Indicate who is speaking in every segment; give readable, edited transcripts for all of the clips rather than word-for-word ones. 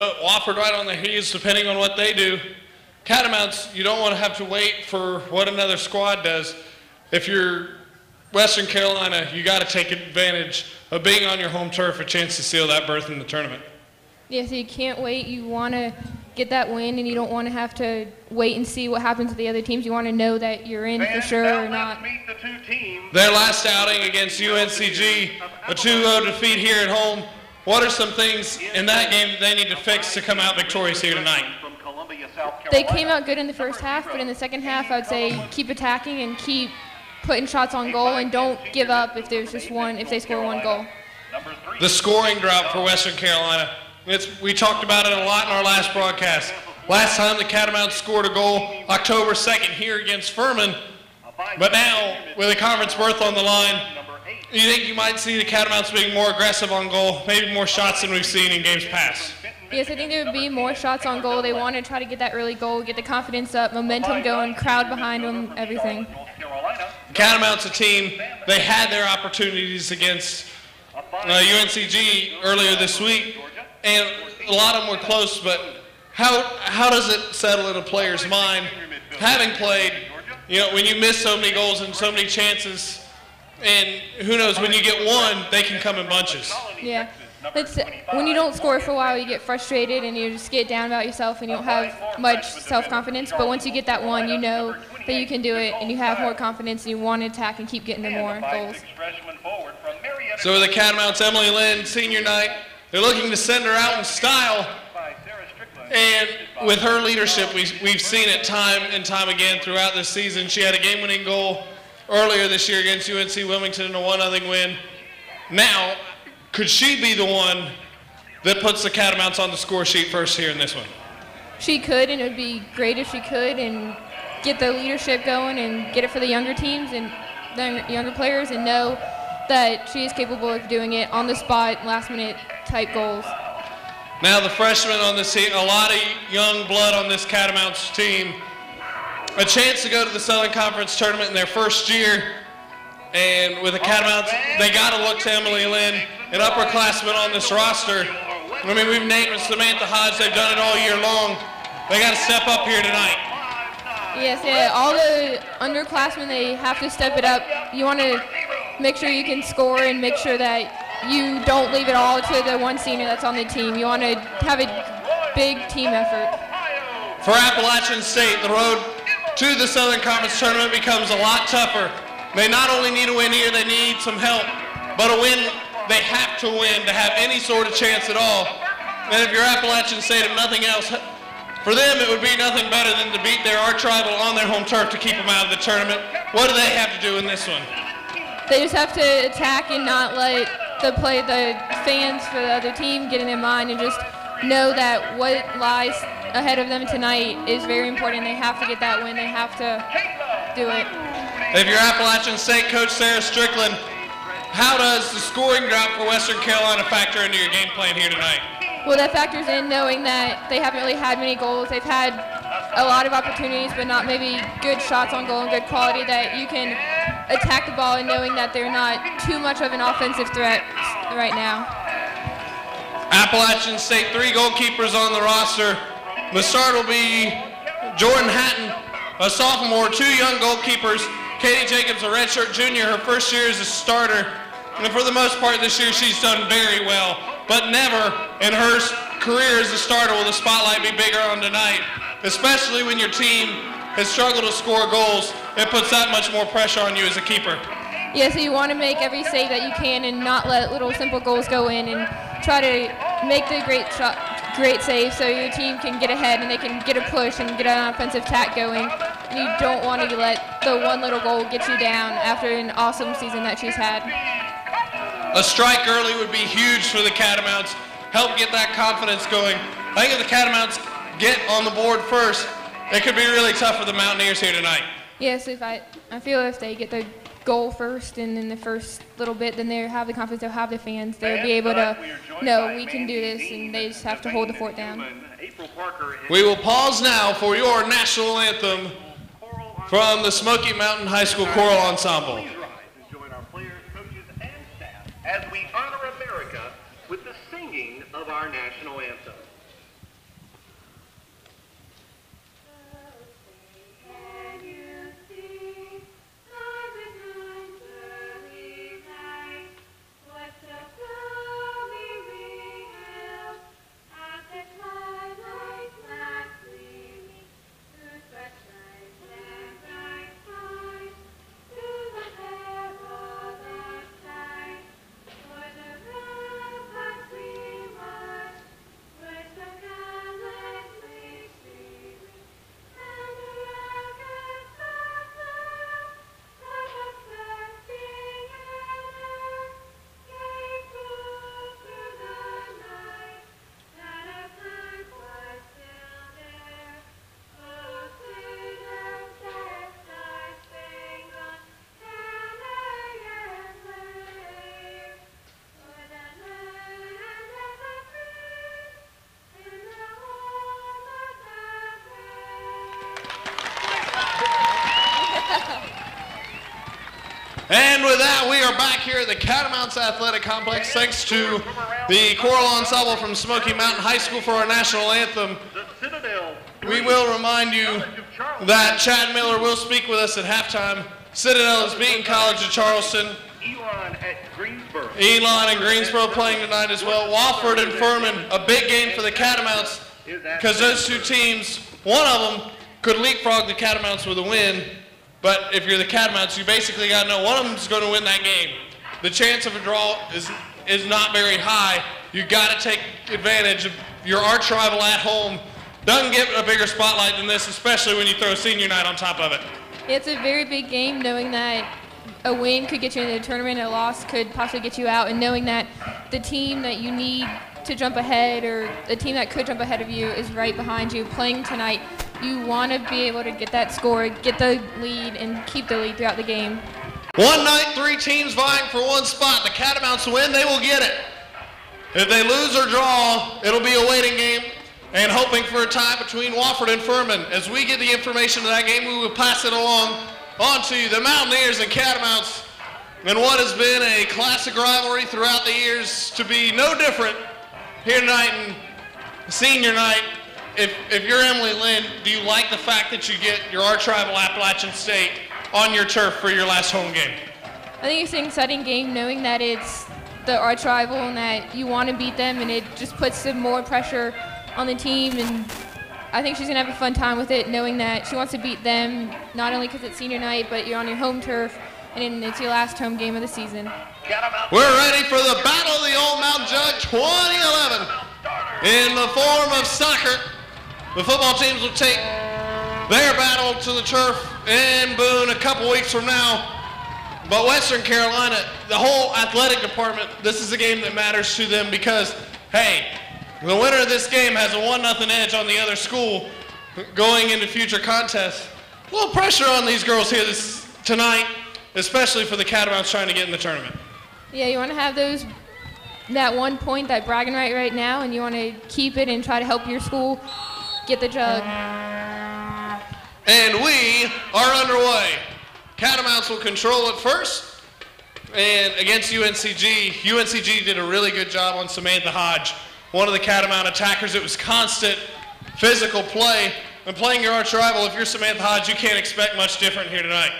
Speaker 1: Wofford right on their heels, depending on what they do. Catamounts, you don't want to have to wait for what another squad does. If you're Western Carolina, you got to take advantage of being on your home turf, a chance to seal that berth in the tournament.
Speaker 2: Yeah, so you can't wait. You want to get that win, and you don't want to have to wait and see what happens with the other teams. You want to know that you're in for sure or not.
Speaker 1: Their last outing against UNCG, a 2-0 defeat here at home. What are some things in that game that they need to fix to come out victorious here tonight?
Speaker 2: They came out good in the first half, but in the second half, I would say keep attacking and keep putting shots on goal, and don't give up if there's just one, if they score one goal.
Speaker 1: The scoring drought for Western Carolina. We talked about it a lot in our last broadcast. Last time the Catamounts scored a goal October 2nd here against Furman, but now with a conference berth on the line, you think you might see the Catamounts being more aggressive on goal, maybe more shots than we've seen in games past?
Speaker 2: Yes, I think there would be more shots on goal. They want to try to get that early goal, get the confidence up, momentum going, crowd behind them, everything.
Speaker 1: Catamounts, a team, they had their opportunities against UNCG earlier this week, and a lot of them were close, but how does it settle in a player's mind, having played, when you miss so many goals and so many chances, and who knows, when you get one, they can come in bunches.
Speaker 2: Yeah. When you don't score for a while, you get frustrated and you just get down about yourself and you don't have much self-confidence. But once you get that one, you know that you can do it and you have more confidence and you want to attack and keep getting to more goals.
Speaker 1: So with the Catamounts, Emily Lynn, senior night, they're looking to send her out in style. And with her leadership, we've seen it time and time again throughout this season. She had a game-winning goal earlier this year against UNC Wilmington in a 1-0 win. Now, could she be the one that puts the Catamounts on the score sheet first here in this one?
Speaker 2: She could, and it would be great if she could, and get the leadership going and get it for the younger teams and the younger players, and know that she is capable of doing it on the spot, last-minute type goals.
Speaker 1: Now the freshmen on this team, a lot of young blood on this Catamounts team. A chance to go to the Southern Conference tournament in their first year. And with the Catamounts, they got to look to Emily Lynn, an upperclassman on this roster. I mean, we've named Samantha Hodge. They've done it all year long. They got to step up here tonight.
Speaker 2: Yes, yeah. All the underclassmen, they have to step it up. You want to make sure you can score and make sure that you don't leave it all to the one senior that's on the team. You want to have a big team effort.
Speaker 1: For Appalachian State, the road to the Southern Conference tournament becomes a lot tougher. They not only need a win here, they need some help, but a win they have to win to have any sort of chance at all. And if you're Appalachian State, if nothing else, for them it would be nothing better than to beat their arch-rival on their home turf to keep them out of the tournament. What do they have to do in this one?
Speaker 2: They just have to attack and not let the fans for the other team get in their mind, and just know that what lies ahead of them tonight is very important. They have to get that win. They have to do it.
Speaker 1: If you're Appalachian State coach Sarah Strickland, how does the scoring drought for Western Carolina factor into your game plan here tonight?
Speaker 2: Well, that factors in knowing that they haven't really had many goals. They've had a lot of opportunities, but not maybe good shots on goal and good quality, that you can attack the ball, and knowing that they're not too much of an offensive threat right now.
Speaker 1: Appalachian State, 3 goalkeepers on the roster. The start will be Jordan Hatton, a sophomore, 2 young goalkeepers. Katie Jacobs, a redshirt junior, her first year as a starter. And for the most part this year, she's done very well. But never in her career as a starter will the spotlight be bigger on tonight. Especially when your team has struggled to score goals, it puts that much more pressure on you as a keeper.
Speaker 2: Yeah, so you want to make every save that you can and not let little simple goals go in, and try to make the great save so your team can get ahead and they can get a push and get an offensive attack going. And you don't want to let the one little goal get you down after an awesome season that she's had.
Speaker 1: A strike early would be huge for the Catamounts. Help get that confidence going. I think if the Catamounts get on the board first, it could be really tough for the Mountaineers here tonight.
Speaker 2: Yes, I feel if they get the goal first and in the first little bit, then they have the confidence, they'll have the fans, they'll be able to know we can do this, and they just have to hold the fort down.
Speaker 1: We will pause now for your national anthem from the Smoky Mountain High School Choral Ensemble.
Speaker 3: Join our players, coaches, and staff as we honor America with the singing of our national anthem.
Speaker 1: And with that, we are back here at the Catamounts Athletic Complex, thanks to the choral ensemble from Smoky Mountain High School for our national anthem. We will remind you that Chad Miller will speak with us at halftime. Citadel is beating College of Charleston. Elon and Greensboro playing tonight as well. Wofford and Furman, a big game for the Catamounts, because those two teams, one of them could leapfrog the Catamounts with a win. But if you're the Catamounts, you basically got to know one of them is going to win that game. The chance of a draw is not very high. You got to take advantage of your arch rival at home. Doesn't get a bigger spotlight than this, especially when you throw senior night on top of it.
Speaker 2: It's a very big game, knowing that a win could get you into the tournament, a loss could possibly get you out, and knowing that the team that you need to jump ahead, or the team that could jump ahead of you, is right behind you playing tonight. You want to be able to get that score, get the lead, and keep the lead throughout the game.
Speaker 1: One night, three teams vying for one spot. The Catamounts win, they will get it. If they lose or draw, it'll be a waiting game and hoping for a tie between Wofford and Furman. As we get the information of that game, we will pass it along onto the Mountaineers and Catamounts in what has been a classic rivalry throughout the years to be no different here tonight in senior night. If you're Emily Lynn, do you like the fact that you get your arch rival Appalachian State on your turf for your last home game?
Speaker 2: I think it's an exciting game, knowing that it's the arch rival and that you want to beat them, and it just puts some more pressure on the team. And I think she's going to have a fun time with it, knowing that she wants to beat them, not only because it's senior night, but you're on your home turf, and it's your last home game of the season.
Speaker 1: We're ready for the Battle of the Old Mountain Jug 2011 in the form of soccer. The football teams will take their battle to the turf in Boone a couple weeks from now. But Western Carolina, the whole athletic department, this is a game that matters to them because, hey, the winner of this game has a 1-0 edge on the other school going into future contests. A little pressure on these girls here tonight, especially for the Catamounts trying to get in the tournament.
Speaker 2: Yeah, you want to have that 1 point, that bragging right now, and you want to keep it and try to help your school get the jug.
Speaker 1: And we are underway. Catamounts will control it first. And against UNCG, UNCG did a really good job on Samantha Hodge, one of the Catamount attackers. It was constant physical play. And playing your arch rival, if you're Samantha Hodge, you can't expect much different here tonight.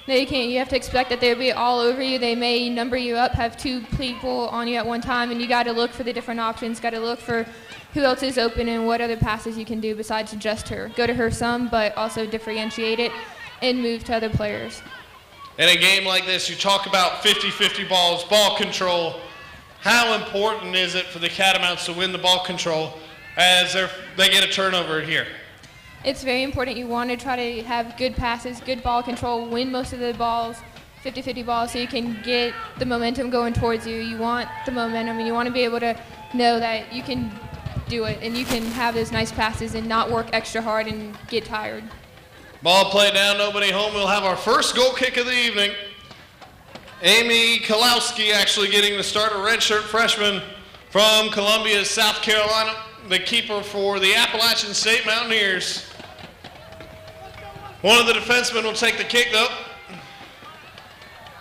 Speaker 2: No, you can't. You have to expect that they'll be all over you. They may number you up, have two people on you at one time, and you got to look for the different options, got to look for who else is open and what other passes you can do besides just her. Go to her some, but also differentiate it and move to other players.
Speaker 1: In a game like this, you talk about 50-50 balls, ball control. How important is it for the Catamounts to win the ball control as they get a turnover here?
Speaker 2: It's very important. You want to try to have good passes, good ball control, win most of the balls, 50-50 balls, so you can get the momentum going towards you. You want the momentum, and you want to be able to know that you can do it, and you can have those nice passes and not work extra hard and get tired.
Speaker 1: Ball played down, nobody home. We'll have our first goal kick of the evening. Amy Kalowski actually getting the start, a redshirt freshman from Columbia, South Carolina, the keeper for the Appalachian State Mountaineers. One of the defensemen will take the kick, though.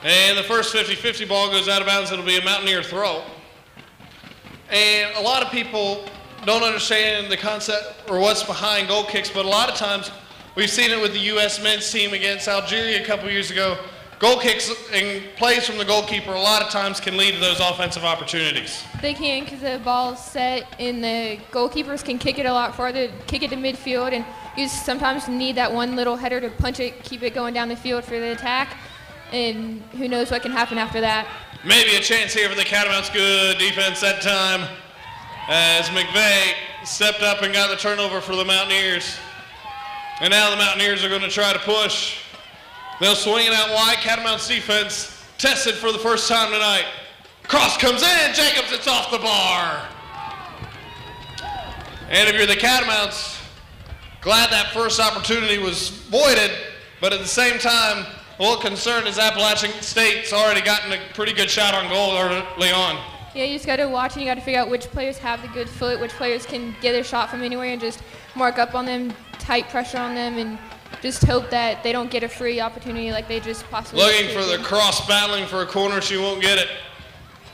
Speaker 1: And the first 50-50 ball goes out of bounds. It'll be a Mountaineer throw. And a lot of people don't understand the concept or what's behind goal kicks, but a lot of times we've seen it with the U.S. men's team against Algeria a couple years ago. Goal kicks and plays from the goalkeeper a lot of times can lead to those offensive opportunities.
Speaker 2: They can, because the ball's set and the goalkeepers can kick it a lot farther, kick it to midfield, and you sometimes need that one little header to punch it, keep it going down the field for the attack, and who knows what can happen after that.
Speaker 1: Maybe a chance here for the Catamounts. Good defense that time as McVeigh stepped up and got the turnover for the Mountaineers. And now the Mountaineers are going to try to push. They'll swing it out wide. Catamounts defense tested for the first time tonight. Cross comes in. Jacobs, it's off the bar. And if you're the Catamounts, glad that first opportunity was voided, but at the same time, a little concerned as Appalachian State's already gotten a pretty good shot on goal early on.
Speaker 2: Yeah, you just got to watch and you got to figure out which players have the good foot, which players can get their shot from anywhere and just mark up on them, tight pressure on them, and just hope that they don't get a free opportunity like they just possibly
Speaker 1: Looking for the cross battling for a corner. She won't get it.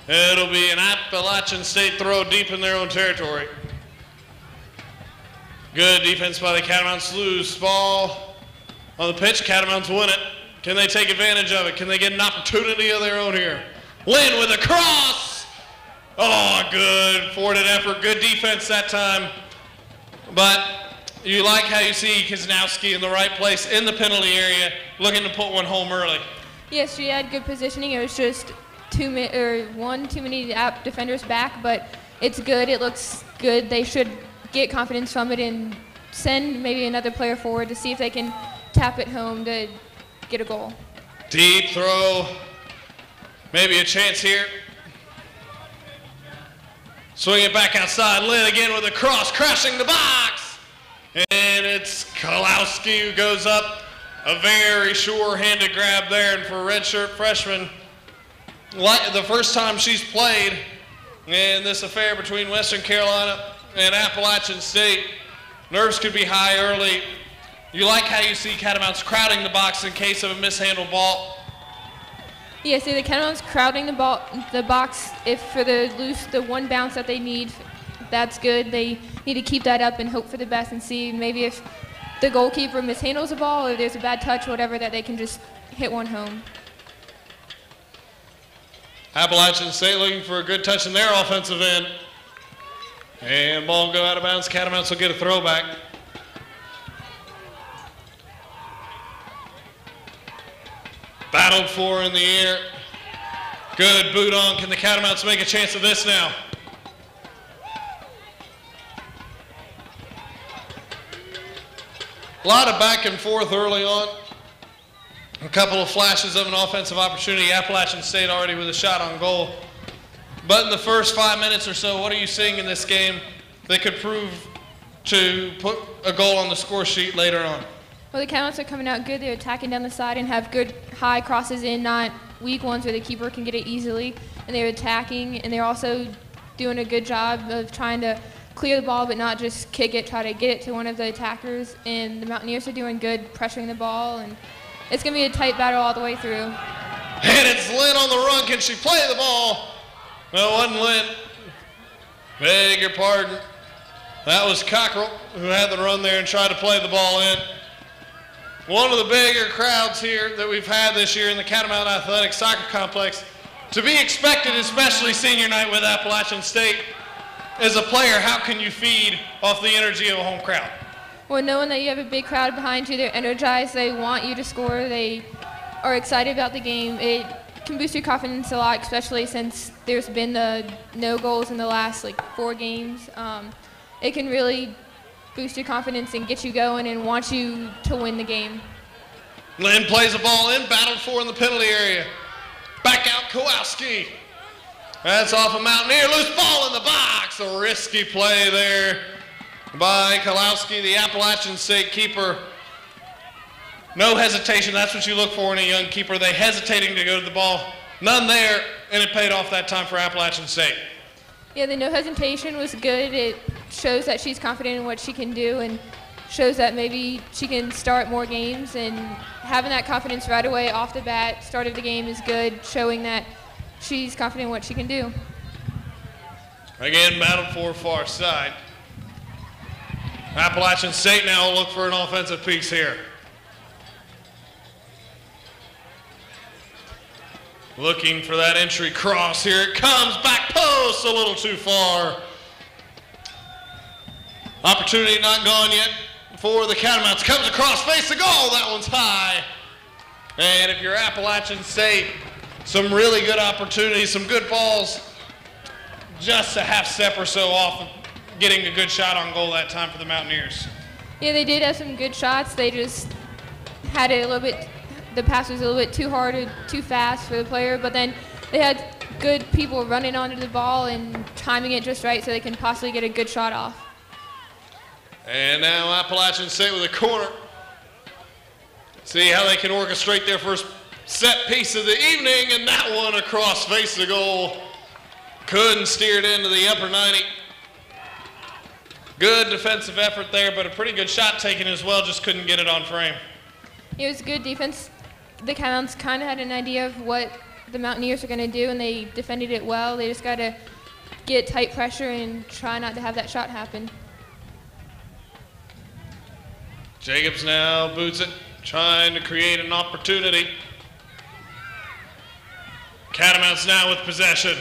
Speaker 1: It'll be an Appalachian State throw deep in their own territory. Good defense by the Catamounts. Loose ball on the pitch. Catamounts win it. Can they take advantage of it? Can they get an opportunity of their own here? Lynn with a cross. Oh, good forwarded effort. Good defense that time. But you like how you see Kaznowski in the right place in the penalty area, looking to put one home early.
Speaker 2: Yes, she had good positioning. It was just one too many App defenders back, but it's good. It looks good. They should get confidence from it and send maybe another player forward to see if they can tap it home to get a goal.
Speaker 1: Deep throw. Maybe a chance here. Swing it back outside. Lynn again with a cross, crashing the box. And it's Kalowski who goes up. A very sure-handed grab there. And for a redshirt freshman, the first time she's played in this affair between Western Carolina and Appalachian State, nerves could be high early. You like how you see Catamounts crowding the box in case of a mishandled ball.
Speaker 2: Yeah, see the Catamounts crowding the box for the one bounce that they need. That's good. They need to keep that up and hope for the best and see maybe if the goalkeeper mishandles the ball or there's a bad touch or whatever that they can just hit one home.
Speaker 1: Appalachian State looking for a good touch in their offensive end. And ball will go out of bounds. Catamounts will get a throwback. Battled for in the air. Good boot on. Can the Catamounts make a chance of this now? A lot of back and forth early on. A couple of flashes of an offensive opportunity. Appalachian State already with a shot on goal. But in the first 5 minutes or so, what are you seeing in this game that could prove to put a goal on the score sheet later on?
Speaker 2: Well, the Catamounts are coming out good. They're attacking down the side and have good high crosses in, not weak ones where the keeper can get it easily. And they're attacking, and they're also doing a good job of trying to clear the ball but not just kick it, try to get it to one of the attackers. And the Mountaineers are doing good pressuring the ball, and it's going to be a tight battle all the way through.
Speaker 1: And it's Lynn on the run. Can she play the ball? No, it wasn't Lynn. Beg your pardon. That was Cockrell who had the run there and tried to play the ball in. One of the bigger crowds here that we've had this year in the Catamount Athletic Soccer Complex. To be expected, especially senior night with Appalachian State. As a player, how can you feed off the energy of a home crowd?
Speaker 2: Well, knowing that you have a big crowd behind you, they're energized, they want you to score, they are excited about the game. It can boost your confidence a lot, especially since there's been the no goals in the last 4 games. It can really boost your confidence and get you going and want you to win the game.
Speaker 1: Lynn plays the ball in, battled for in the penalty area. Back out Kowalski. That's off a Mountaineer, loose ball in the box. A risky play there by Kowalski, the Appalachian State keeper. No hesitation, that's what you look for in a young keeper. They hesitating to go to the ball. None there, and it paid off that time for Appalachian State.
Speaker 2: Yeah, the no hesitation was good. It shows that she's confident in what she can do and shows that maybe she can start more games, and having that confidence right away off the bat, start of the game is good, showing that she's confident in what she can do.
Speaker 1: Again, battled for far side. Appalachian State now will look for an offensive piece here. Looking for that entry cross. Here it comes, back post, a little too far. Opportunity not gone yet for the Catamounts. Comes across, face the goal, that one's high. And if you're Appalachian State, some really good opportunities, some good balls, just a half step or so off of getting a good shot on goal that time for the Mountaineers.
Speaker 2: Yeah, they did have some good shots. They just had it a little bit, the pass was a little bit too hard or too fast for the player, but then they had good people running onto the ball and timing it just right so they can possibly get a good shot off.
Speaker 1: And now Appalachian State with a corner. See how they can orchestrate their first set piece of the evening, and that one across face the goal. Couldn't steer it into the upper 90. Good defensive effort there, but a pretty good shot taken as well, just couldn't get it on frame.
Speaker 2: It was good defense. The Catamounts kind of had an idea of what the Mountaineers are going to do, and they defended it well. They just got to get tight pressure and try not to have that shot happen.
Speaker 1: Jacobs now boots it, trying to create an opportunity. Catamounts now with possession.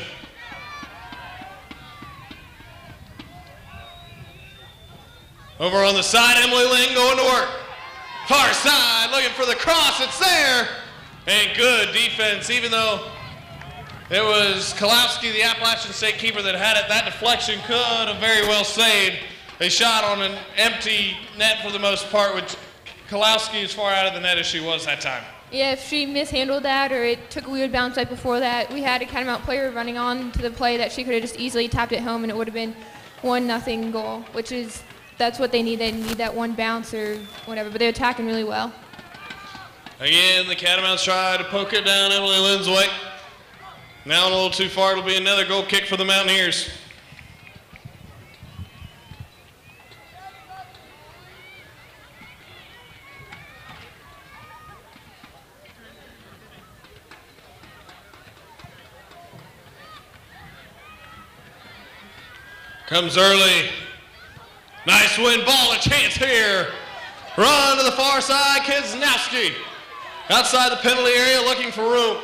Speaker 1: Over on the side, Emily Lynn going to work. Far side, looking for the cross, it's there. And good defense, even though it was Kalowski, the Appalachian State keeper, that had it. That deflection could have very well saved a shot on an empty net for the most part, which Kalowski as far out of the net as she was that time.
Speaker 2: Yeah, if she mishandled that or it took a weird bounce right before that, we had a Catamount player running on to the play that she could have just easily tapped it home and it would have been 1-0 goal, which is, that's what they need. They need that one bounce or whatever, but they're attacking really well.
Speaker 1: Again, the Catamounts try to poke it down Emily Lynn's way. Now a little too far, it'll be another goal kick for the Mountaineers. Comes early. Nice win ball, a chance here. Run to the far side, Kisnowski. Outside the penalty area, looking for room.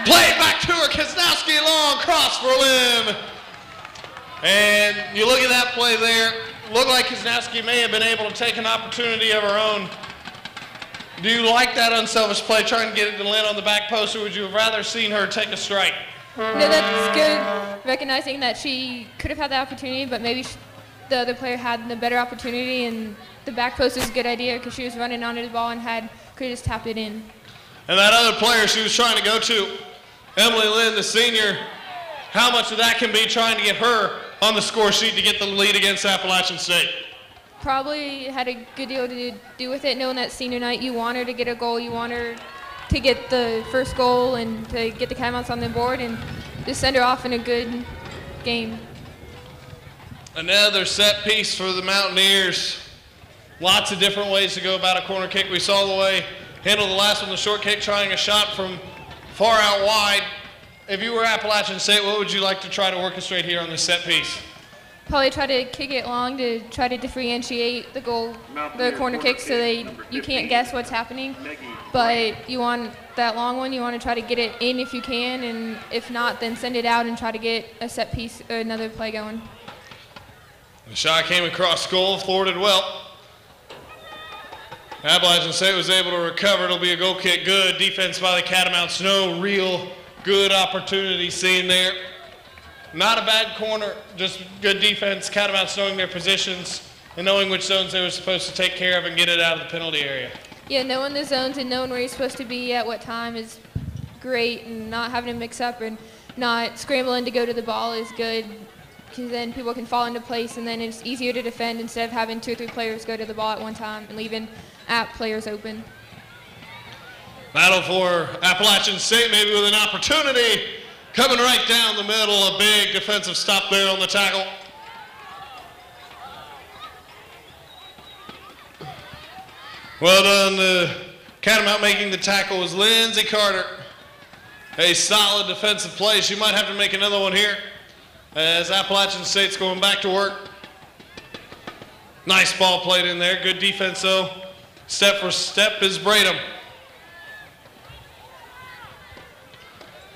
Speaker 1: Play back to her, Kisnowski, long cross for Lynn. And you look at that play there, looked like Kisnowski may have been able to take an opportunity of her own. Do you like that unselfish play, trying to get it to Lynn on the back post, or would you have rather seen her take a strike?
Speaker 2: No, that's good, recognizing that she could have had the opportunity, but maybe the other player had the better opportunity, and the back post was a good idea because she was running onto the ball and could have just tapped it in.
Speaker 1: And that other player she was trying to go to, Emily Lynn, the senior, how much of that can be trying to get her on the score sheet to get the lead against Appalachian State?
Speaker 2: Probably had a good deal to do with it, knowing that senior night you want her to get a goal, you want her to get the first goal and to get the Catamounts on the board and just send her off in a good game.
Speaker 1: Another set piece for the Mountaineers. Lots of different ways to go about a corner kick. We saw the way handled the last one, the short kick, trying a shot from far out wide. If you were Appalachian State, what would you like to try to orchestrate here on this set piece?
Speaker 2: Probably try to kick it long to try to differentiate the goal, the corner kick, so you can't guess what's happening. But you want that long one, you want to try to get it in if you can, and if not, then send it out and try to get a set piece or another play going.
Speaker 1: The shot came across goal, thwarted well. Appalachian State was able to recover. It'll be a goal kick. Good defense by the Catamounts. No real good opportunity seen there. Not a bad corner, just good defense. Catamounts knowing their positions and knowing which zones they were supposed to take care of and get it out of the penalty area.
Speaker 2: Yeah, knowing the zones and knowing where you're supposed to be at what time is great, and not having to mix up and not scrambling to go to the ball is good, because then people can fall into place and then it's easier to defend instead of having 2 or 3 players go to the ball at one time and leaving App players open.
Speaker 1: Battle for Appalachian State, maybe with an opportunity. Coming right down the middle, a big defensive stop there on the tackle. Well done. The Catamount making the tackle was Lindsay Carter. A solid defensive play. She might have to make another one here as Appalachian State's going back to work. Nice ball played in there. Good defense though. Step for step is Braden.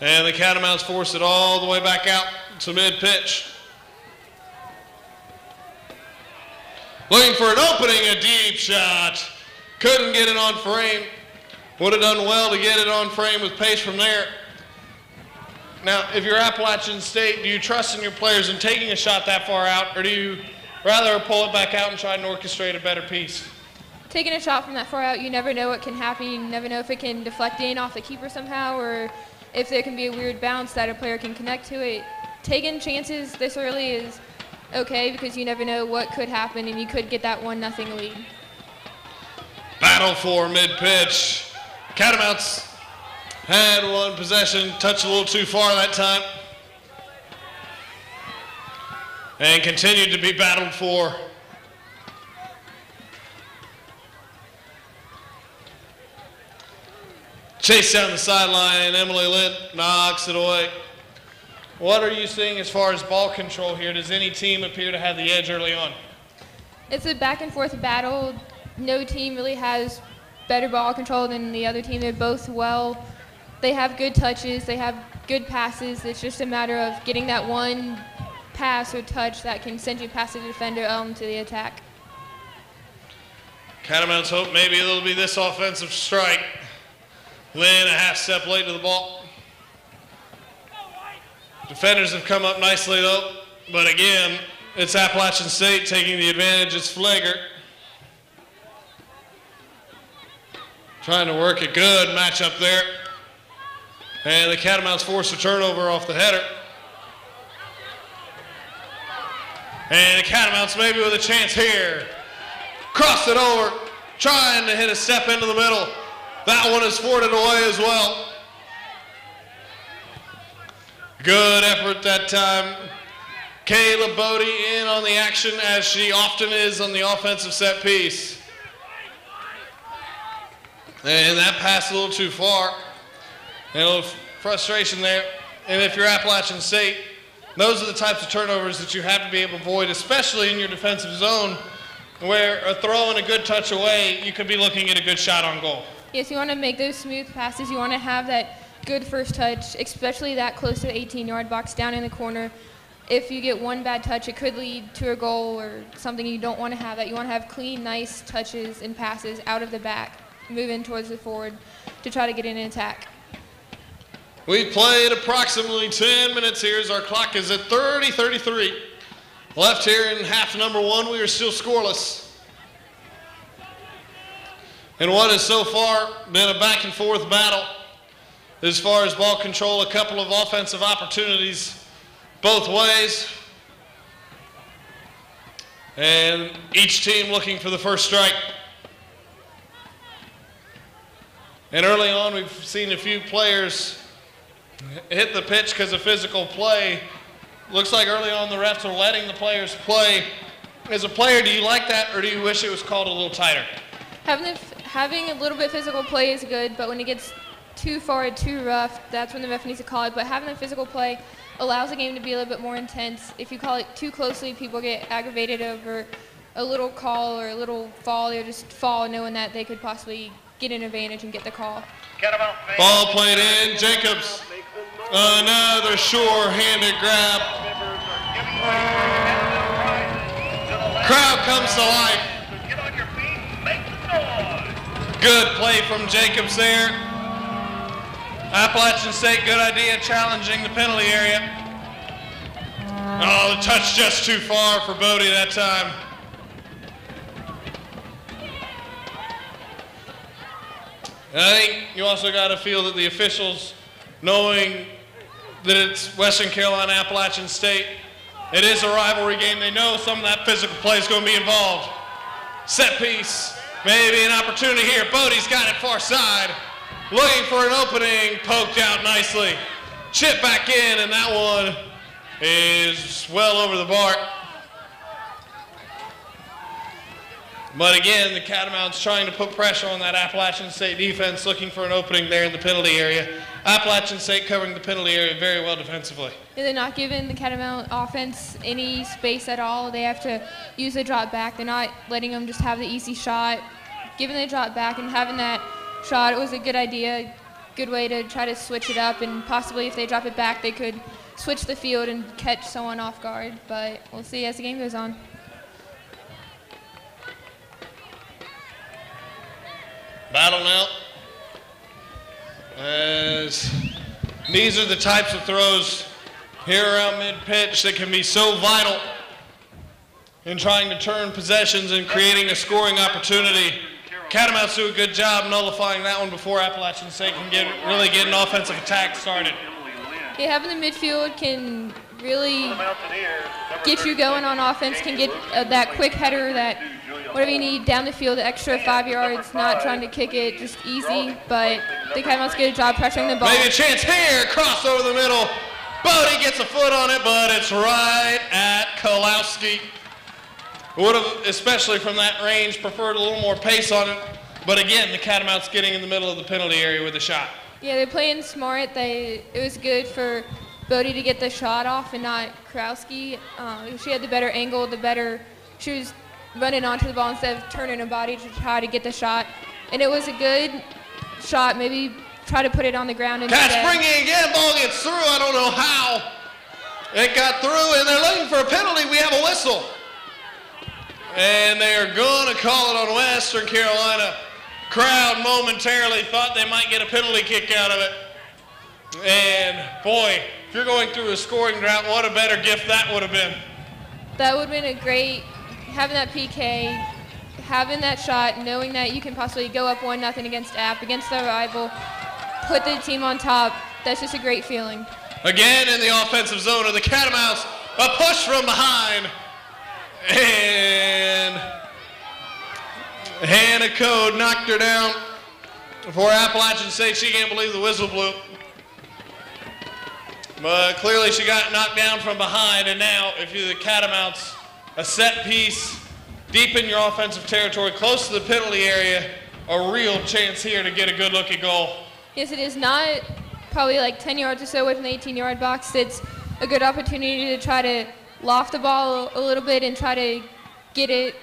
Speaker 1: And the Catamounts force it all the way back out to mid-pitch. Looking for an opening, a deep shot. Couldn't get it on frame. Would have done well to get it on frame with pace from there. Now, if you're Appalachian State, do you trust in your players in taking a shot that far out, or do you rather pull it back out and try and orchestrate a better piece?
Speaker 2: Taking a shot from that far out, you never know what can happen. You never know if it can deflect in off the keeper somehow, or if there can be a weird bounce that a player can connect to it. Taking chances this early is okay because you never know what could happen and you could get that 1-0 lead.
Speaker 1: Battle for mid-pitch. Catamounts had one possession, touched a little too far that time. And continued to be battled for. Chase down the sideline, and Emily Litt knocks it away. What are you seeing as far as ball control here? Does any team appear to have the edge early on?
Speaker 2: It's a back and forth battle. No team really has better ball control than the other team. They're both they have good touches, they have good passes. It's just a matter of getting that one pass or touch that can send you past the defender to the attack.
Speaker 1: Catamounts hope maybe it'll be this offensive strike. Lynn a half step late to the ball. Defenders have come up nicely though, but again, it's Appalachian State taking the advantage. It's Flager. Trying to work a good matchup there. And the Catamounts force a turnover off the header. And the Catamounts maybe with a chance here. Cross it over, trying to hit a step into the middle. That one is forwarded away as well. Good effort that time. Kayla Bodie in on the action as she often is on the offensive set piece. And that pass a little too far. And a little frustration there. And if you're Appalachian State, those are the types of turnovers that you have to be able to avoid, especially in your defensive zone, where a throw and a good touch away, you could be looking at a good shot on goal.
Speaker 2: Yes, you want to make those smooth passes. You want to have that good first touch, especially that close to the 18-yard box down in the corner. If you get one bad touch, it could lead to a goal or something you don't want to have. That you want to have clean, nice touches and passes out of the back, moving towards the forward to try to get in an attack.
Speaker 1: We've played approximately 10 minutes here as our clock is at 30:33. Left here in half number one, we are still scoreless. And what has so far been a back and forth battle as far as ball control, a couple of offensive opportunities both ways. And each team looking for the first strike. And early on, we've seen a few players hit the pitch because of physical play. Looks like early on the refs are letting the players play. As a player, do you like that or do you wish it was called a little tighter?
Speaker 2: Having a little bit physical play is good, but when it gets too far, too rough, that's when the ref needs to call it. But having the physical play allows the game to be a little bit more intense. If you call it too closely, people get aggravated over a little call or a little fall. They'll just fall knowing that they could possibly get an advantage and get the call.
Speaker 1: Ball played in. Jacobs. Another sure-handed grab. Crowd comes to life. Good play from Jacobs there. Appalachian State, good idea, challenging the penalty area. Oh, the touch just too far for Bodie that time. And I think you also got to feel that the officials, knowing that it's Western Carolina Appalachian State, it is a rivalry game. They know some of that physical play is going to be involved. Set piece, maybe an opportunity here. Bodie's got it far side. Looking for an opening, poked out nicely. Chip back in, and that one is well over the bar. But again, the Catamounts trying to put pressure on that Appalachian State defense, looking for an opening there in the penalty area. Appalachian State covering the penalty area very well defensively.
Speaker 2: Yeah, they're not giving the Catamount offense any space at all. They have to use the drop back. They're not letting them just have the easy shot. Giving the drop back and having that shot, it was a good idea, good way to try to switch it up, and possibly if they drop it back, they could switch the field and catch someone off guard. But we'll see as the game goes on.
Speaker 1: Battle now. As these are the types of throws here around mid-pitch that can be so vital in trying to turn possessions and creating a scoring opportunity. Catamounts do a good job nullifying that one before Appalachian State can really get an offensive attack started.
Speaker 2: Yeah, having the midfield can really get you going on offense, can get that quick header, that whatever you need down the field, the extra 5 yards, not trying to kick it, just easy. But the Catamounts get a job pressuring the ball.
Speaker 1: Maybe a chance here, cross over the middle. Bodie gets a foot on it, but it's right at Kolowski. Would have, especially from that range, preferred a little more pace on it. But again, the Catamounts getting in the middle of the penalty area with a shot.
Speaker 2: Yeah, they're playing smart. It was good for Bodie to get the shot off and not Krowski. She had the better angle, she was running onto the ball instead of turning her body to try to get the shot. And it was a good shot. Maybe try to put it on the ground instead.
Speaker 1: Catch springing again, ball gets through. I don't know how. It got through, and they're looking for a penalty. We have a whistle. And they are going to call it on Western Carolina. Crowd momentarily thought they might get a penalty kick out of it. And boy, if you're going through a scoring drought, what a better gift that would have been.
Speaker 2: That would have been a great, having that PK, having that shot, knowing that you can possibly go up 1-0 against App, against their rival, put the team on top. That's just a great feeling.
Speaker 1: Again in the offensive zone of the Catamounts, a push from behind. And Hannah Code knocked her down for Appalachian State. She can't believe the whistle blew. But clearly she got knocked down from behind, and now if you're the Catamounts, a set piece deep in your offensive territory, close to the penalty area, a real chance here to get a good looking goal.
Speaker 2: Yes, it is not probably like 10 yards or so away from the 18-yard box. It's a good opportunity to try to loft the ball a little bit and try to get it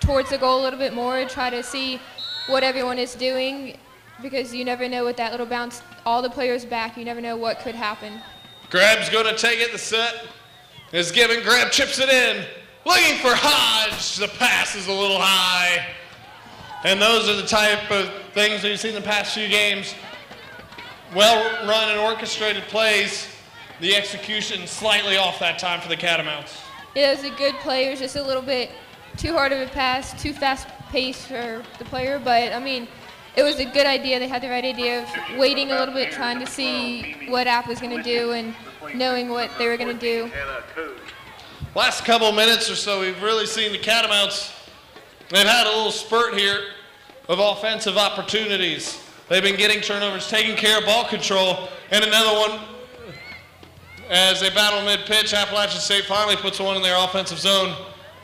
Speaker 2: towards the goal a little bit more, try to see what everyone is doing, because you never know with that little bounce, all the players back, you never know what could happen.
Speaker 1: Grab's going to take it. The set is given. Grab chips it in. Looking for Hodge. The pass is a little high. And those are the type of things we've seen in the past few games. Well run and orchestrated plays. The execution slightly off that time for the Catamounts.
Speaker 2: It was a good play. It was just a little bit too hard of a pass, too fast pace for the player. But, I mean, it was a good idea. They had the right idea of waiting a little bit, trying to see what App was going to do and knowing what they were going to do.
Speaker 1: Last couple minutes or so, we've really seen the Catamounts. They've had a little spurt here of offensive opportunities. They've been getting turnovers, taking care of ball control, and another one as they battle mid-pitch. Appalachian State finally puts one in their offensive zone,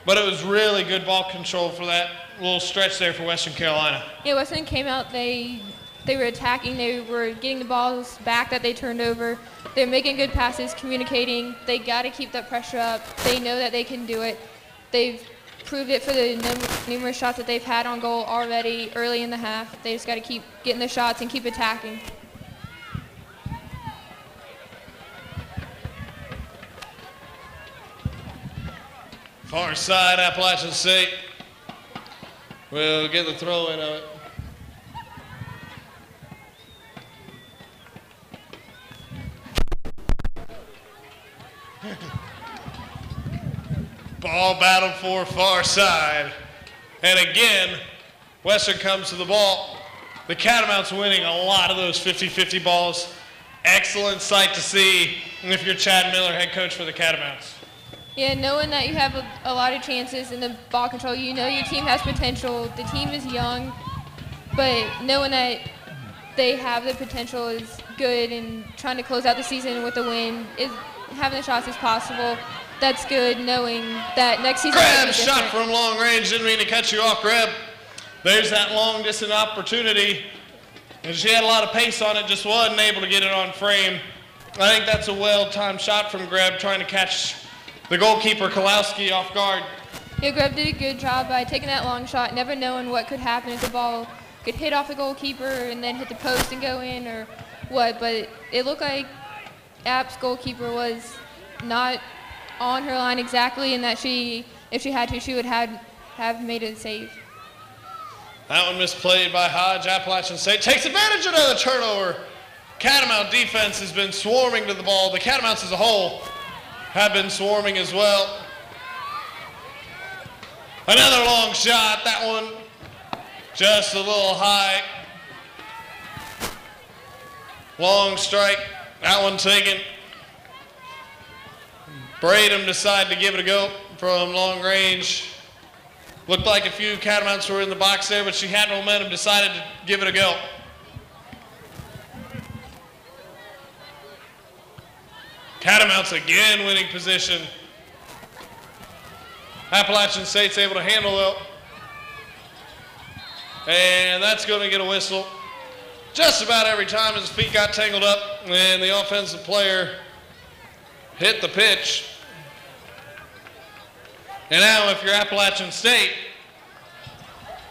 Speaker 1: but it was really good ball control for that little stretch there for Western Carolina.
Speaker 2: Yeah, Western came out, they were attacking, they were getting the balls back that they turned over. They're making good passes, communicating. They got to keep that pressure up. They know that they can do it. They've proved it for the numerous shots that they've had on goal already early in the half. They just got to keep getting the shots and keep attacking.
Speaker 1: Far side, Appalachian State will get the throw in of it. Ball battled for far side. And again, Western comes to the ball. The Catamounts winning a lot of those 50-50 balls. Excellent sight to see if you're Chad Miller, head coach for the Catamounts.
Speaker 2: Yeah, knowing that you have a lot of chances in the ball control, you know your team has potential. The team is young, but knowing that they have the potential is good, and trying to close out the season with a win, having the shots is possible. That's good, knowing that next season.
Speaker 1: Grab shot from long range. Didn't mean to cut you off, Grab. There's that long distance opportunity. And she had a lot of pace on it, just wasn't able to get it on frame. I think that's a well-timed shot from Grab, trying to catch the goalkeeper, Kalowski, off guard.
Speaker 2: Yeah, Grab did a good job by taking that long shot, never knowing what could happen if the ball could hit off the goalkeeper and then hit the post and go in or what. But it looked like App's goalkeeper was not on her line exactly, and that if she had to, she would have made a save.
Speaker 1: That one misplayed by Hodge. Appalachian State takes advantage of another turnover. Catamount defense has been swarming to the ball. The Catamounts as a whole have been swarming as well. Another long shot. That one just a little high. Long strike. That one taken. Bradham decided to give it a go from long range. Looked like a few Catamounts were in the box there, but she had momentum, decided to give it a go. Catamounts again winning position. Appalachian State's able to handle it. And that's going to get a whistle just about every time his feet got tangled up and the offensive player hit the pitch. And now if you're Appalachian State,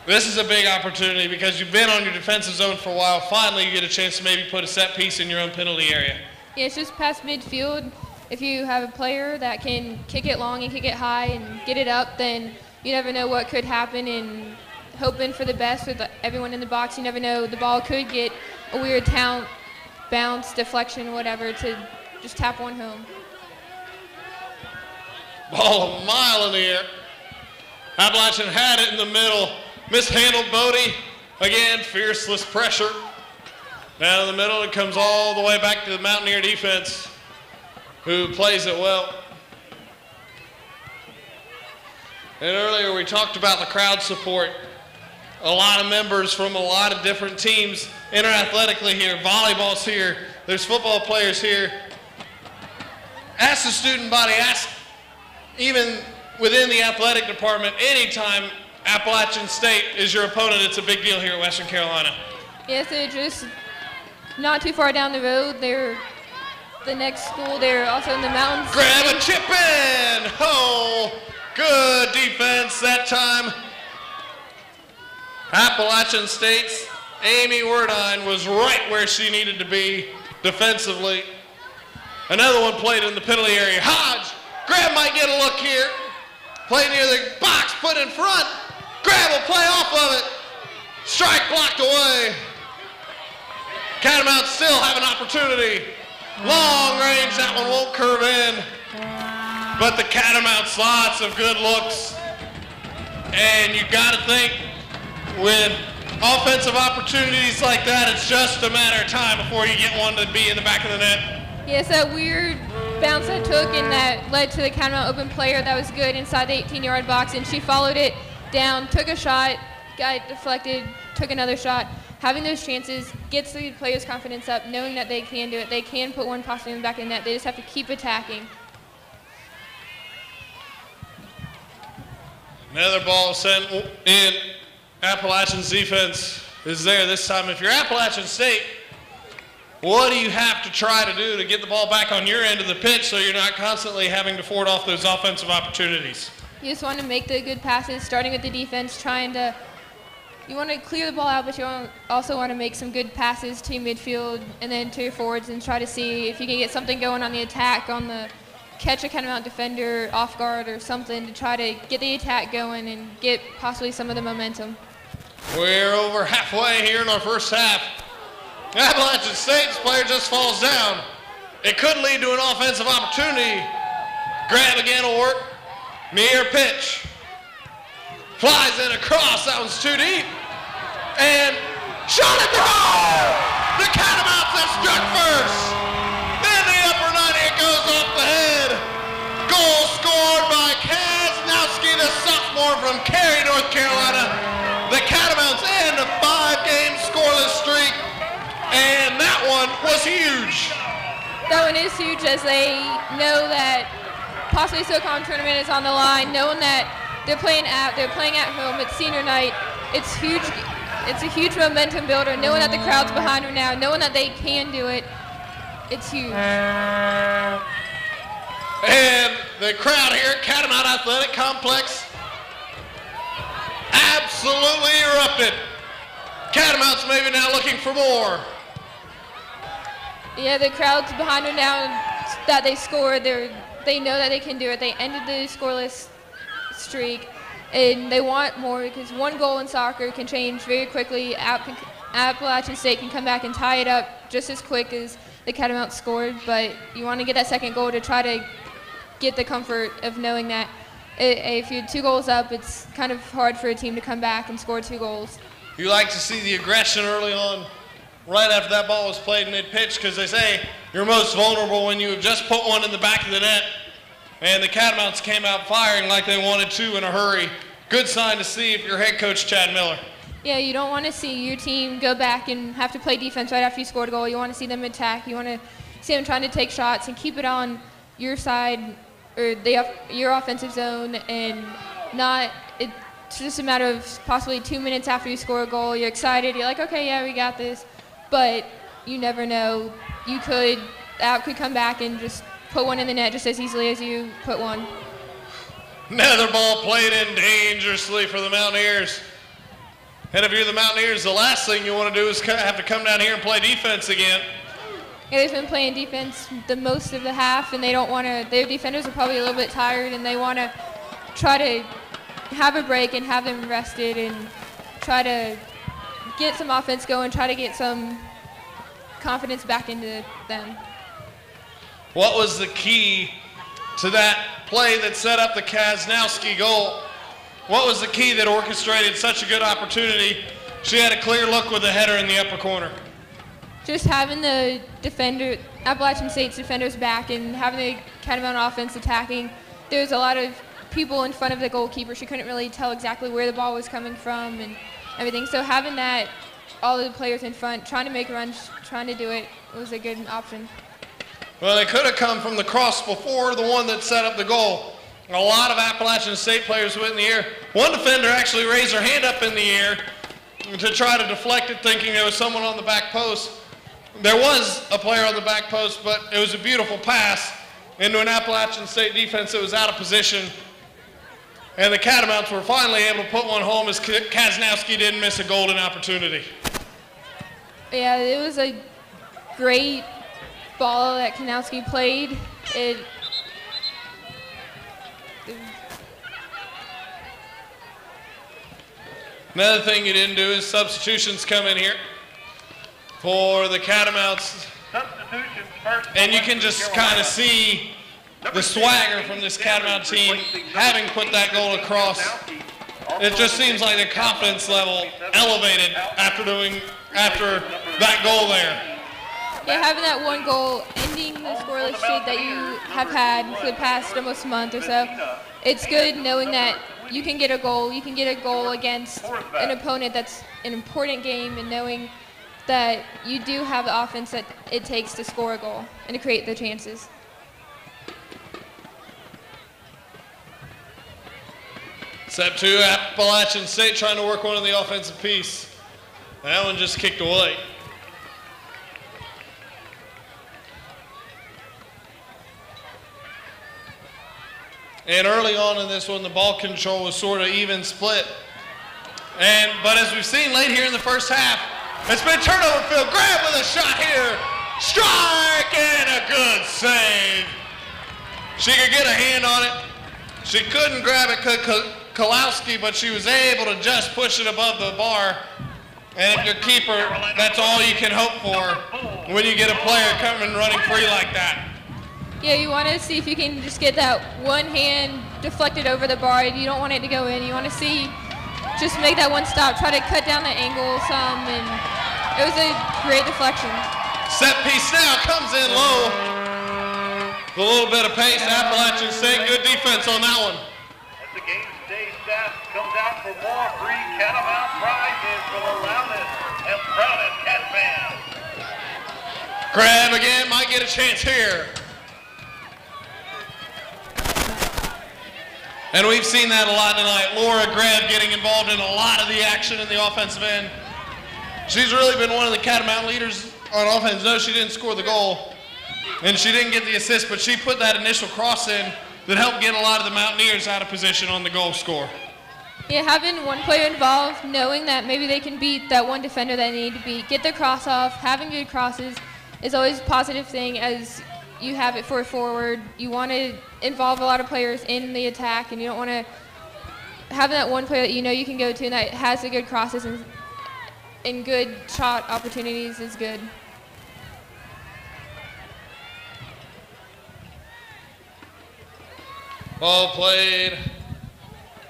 Speaker 1: this is a big opportunity because you've been on your defensive zone for a while. Finally, you get a chance to maybe put a set piece in your own penalty area.
Speaker 2: Yeah, it's just past midfield. If you have a player that can kick it long and kick it high and get it up, then you never know what could happen. And hoping for the best with everyone in the box, you never know. The ball could get a weird bounce, deflection, whatever, to just tap one home.
Speaker 1: Ball a mile in the air. Appalachian had it in the middle. Mishandled Bodie. Again, fierceless pressure. Down in the middle, it comes all the way back to the Mountaineer defense, who plays it well. And earlier we talked about the crowd support. A lot of members from a lot of different teams interathletically here. Volleyball's here. There's football players here. Ask the student body, ask even within the athletic department, anytime Appalachian State is your opponent, it's a big deal here at Western Carolina.
Speaker 2: Yes, they're just not too far down the road. They're the next school. They're also in the mountains.
Speaker 1: Grab a chip in! Oh, good defense that time. Appalachian State's Amy Werdine was right where she needed to be defensively. Another one played in the penalty area. Hodge, Grab might get a look here. Play near the box, put in front. Grab will play off of it. Strike blocked away. Catamounts still have an opportunity. Long range, that one won't curve in. But the Catamounts, lots of good looks. And you got to think, with offensive opportunities like that, it's just a matter of time before you get one to be in the back of the net.
Speaker 2: Yes, that weird bounce that took and that led to the Catamount open player that was good inside the 18-yard box, and she followed it down, took a shot, got deflected, took another shot. Having those chances gets the players' confidence up, knowing that they can do it. They can put one possibly in the back of the net. They just have to keep attacking.
Speaker 1: Another ball sent in. Appalachian's defense is there this time. If you're Appalachian State, what do you have to try to do to get the ball back on your end of the pitch so you're not constantly having to forward off those offensive opportunities?
Speaker 2: You just want to make the good passes, starting with the defense, you want to clear the ball out, but you also want to make some good passes to midfield and then to your forwards and try to see if you can get something going on the attack, catch a Catamount defender off guard or something to try to get the attack going and get possibly some of the momentum.
Speaker 1: We're over halfway here in our first half. Appalachian State's player just falls down. It could lead to an offensive opportunity. Grab again will work. Near pitch. Flies in across. That one's too deep. And shot at the goal! The Catamounts have struck first. Then the upper 90, it goes off the head. Goal scored by Kaznowski, the sophomore from Cary, North Carolina. The Catamounts end a 5-game scoreless streak. And that one was huge.
Speaker 2: That one is huge, as they know that possibly SoCon tournament is on the line, knowing that they're playing at home. It's senior night. It's huge. It's a huge momentum builder. Knowing that the crowd's behind them now, knowing that they can do it, it's huge.
Speaker 1: And the crowd here at Catamount Athletic Complex absolutely erupted. Catamounts maybe now looking for more.
Speaker 2: Yeah, the crowd's behind them now that they scored. They know that they can do it. They ended the scoreless streak, and they want more because one goal in soccer can change very quickly. Appalachian State can come back and tie it up just as quick as the Catamounts scored, but you want to get that second goal to try to get the comfort of knowing that if you're 2 goals up, it's kind of hard for a team to come back and score 2 goals.
Speaker 1: You like to see the aggression early on, right after that ball was played mid-pitch, because they say you're most vulnerable when you have just put one in the back of the net. And the Catamounts came out firing like they wanted to in a hurry. Good sign to see if you're head coach Chad Miller.
Speaker 2: Yeah, you don't want to see your team go back and have to play defense right after you scored a goal. You want to see them attack. You want to see them trying to take shots and keep it on your side or your offensive zone and not it's just a matter of possibly 2 minutes after you score a goal, you're excited, you're like, okay, yeah, we got this. But you never know. App could come back and just put one in the net just as easily as you put one.
Speaker 1: Another ball played in dangerously for the Mountaineers. And if you're the Mountaineers, the last thing you want to do is have to come down here and play defense again.
Speaker 2: Yeah, they've been playing defense the most of the half, and they don't want to. Their defenders are probably a little bit tired, and they want to try to have a break and have them rested and try to get some offense going, try to get some confidence back into them.
Speaker 1: What was the key to that play that set up the Kaznowski goal? What was the key that orchestrated such a good opportunity? She had a clear look with the header in the upper corner.
Speaker 2: Just having the Appalachian State's defenders back and having the Catamount offense attacking. There's a lot of people in front of the goalkeeper. She couldn't really tell exactly where the ball was coming from and everything. So having that, all of the players in front, trying to make runs, trying to do it, was a good option.
Speaker 1: Well, it could have come from the cross before the one that set up the goal. A lot of Appalachian State players went in the air. One defender actually raised her hand up in the air to try to deflect it, thinking there was someone on the back post. There was a player on the back post, but it was a beautiful pass into an Appalachian State defense that was out of position. And the Catamounts were finally able to put one home as Kaznowski didn't miss a golden opportunity.
Speaker 2: Yeah, it was a great ball that Kaznowski played.
Speaker 1: Another thing you didn't do is substitutions come in here for the Catamounts.
Speaker 3: Substitutions first.
Speaker 1: And you can just kind of see the swagger from this Catamount team having put that goal across. It just seems like the confidence level elevated after that goal there.
Speaker 2: Yeah, having that one goal, ending the scoreless streak that you have had for the past almost month or so, it's good knowing that you can get a goal. You can get a goal against an opponent that's an important game, and knowing that you do have the offense that it takes to score a goal and to create the chances.
Speaker 1: Step two, Appalachian State trying to work one on the offensive piece. That one just kicked away. And early on in this one, the ball control was sort of even split. But as we've seen late here in the first half, it's been turnover field. Grab with a shot here. Strike and a good save. She could get a hand on it. She couldn't grab it, Kalowski, but she was able to just push it above the bar. And if you're keeper, that's all you can hope for when you get a player coming running free like that.
Speaker 2: Yeah, you want to see if you can just get that one hand deflected over the bar. You don't want it to go in. You want to see, just make that one stop, try to cut down the angle some, and it was a great deflection.
Speaker 1: Set piece now comes in low. A little bit of pace, Appalachian State, good defense on that one.
Speaker 3: As the game day staff comes out for more free Catamount prizes for the loudest and proudest Cat fans.
Speaker 1: Grab again, might get a chance here. And we've seen that a lot tonight. Laura Greb getting involved in a lot of the action in the offensive end. She's really been one of the Catamount leaders on offense. No, she didn't score the goal, and she didn't get the assist, but she put that initial cross in that helped get a lot of the Mountaineers out of position on the goal score.
Speaker 2: Yeah, having one player involved, knowing that maybe they can beat that one defender that they need to beat, get their cross off, having good crosses is always a positive thing as you have it for a forward. You want to involve a lot of players in the attack, and you don't want to have that one player that you know you can go to and that has the good crosses and good shot opportunities is good.
Speaker 1: Ball played,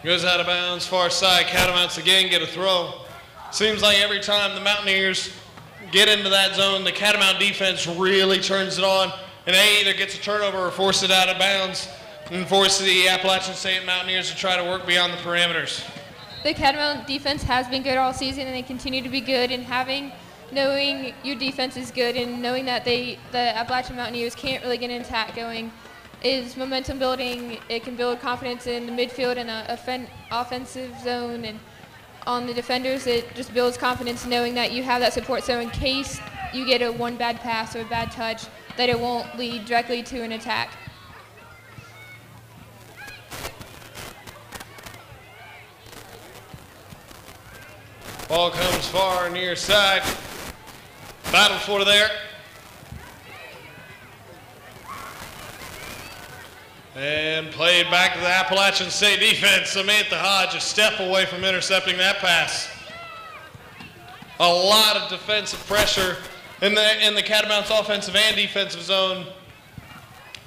Speaker 1: goes out of bounds, far side. Catamounts again get a throw. Seems like every time the Mountaineers get into that zone, the Catamount defense really turns it on, and they either gets a turnover or force it out of bounds and force the Appalachian State Mountaineers to try to work beyond the parameters.
Speaker 2: The Catamount defense has been good all season, and they continue to be good, and knowing your defense is good and knowing that the Appalachian Mountaineers can't really get an attack going is momentum building. It can build confidence in the midfield and the offensive zone, and on the defenders, it just builds confidence knowing that you have that support. So in case you get one bad pass or a bad touch, that it won't lead directly to an attack.
Speaker 1: Ball comes far near side. Battle for there. And played back to the Appalachian State defense. Samantha Hodge a step away from intercepting that pass. A lot of defensive pressure in the Catamounts offensive and defensive zone.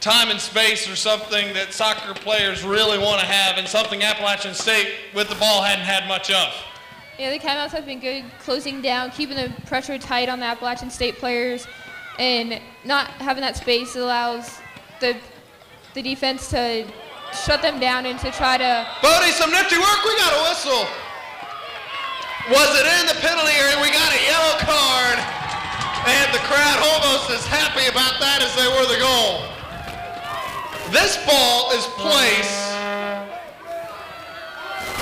Speaker 1: Time and space are something that soccer players really want to have, and something Appalachian State with the ball hadn't had much of.
Speaker 2: Yeah, the Catamounts have been good closing down, keeping the pressure tight on the Appalachian State players, and not having that space allows the defense to shut them down and to try to...
Speaker 1: Bodie, some nifty work. We got a whistle. Was it in the penalty area? We got a yellow card. And the crowd almost as happy about that as they were the goal. This ball is placed.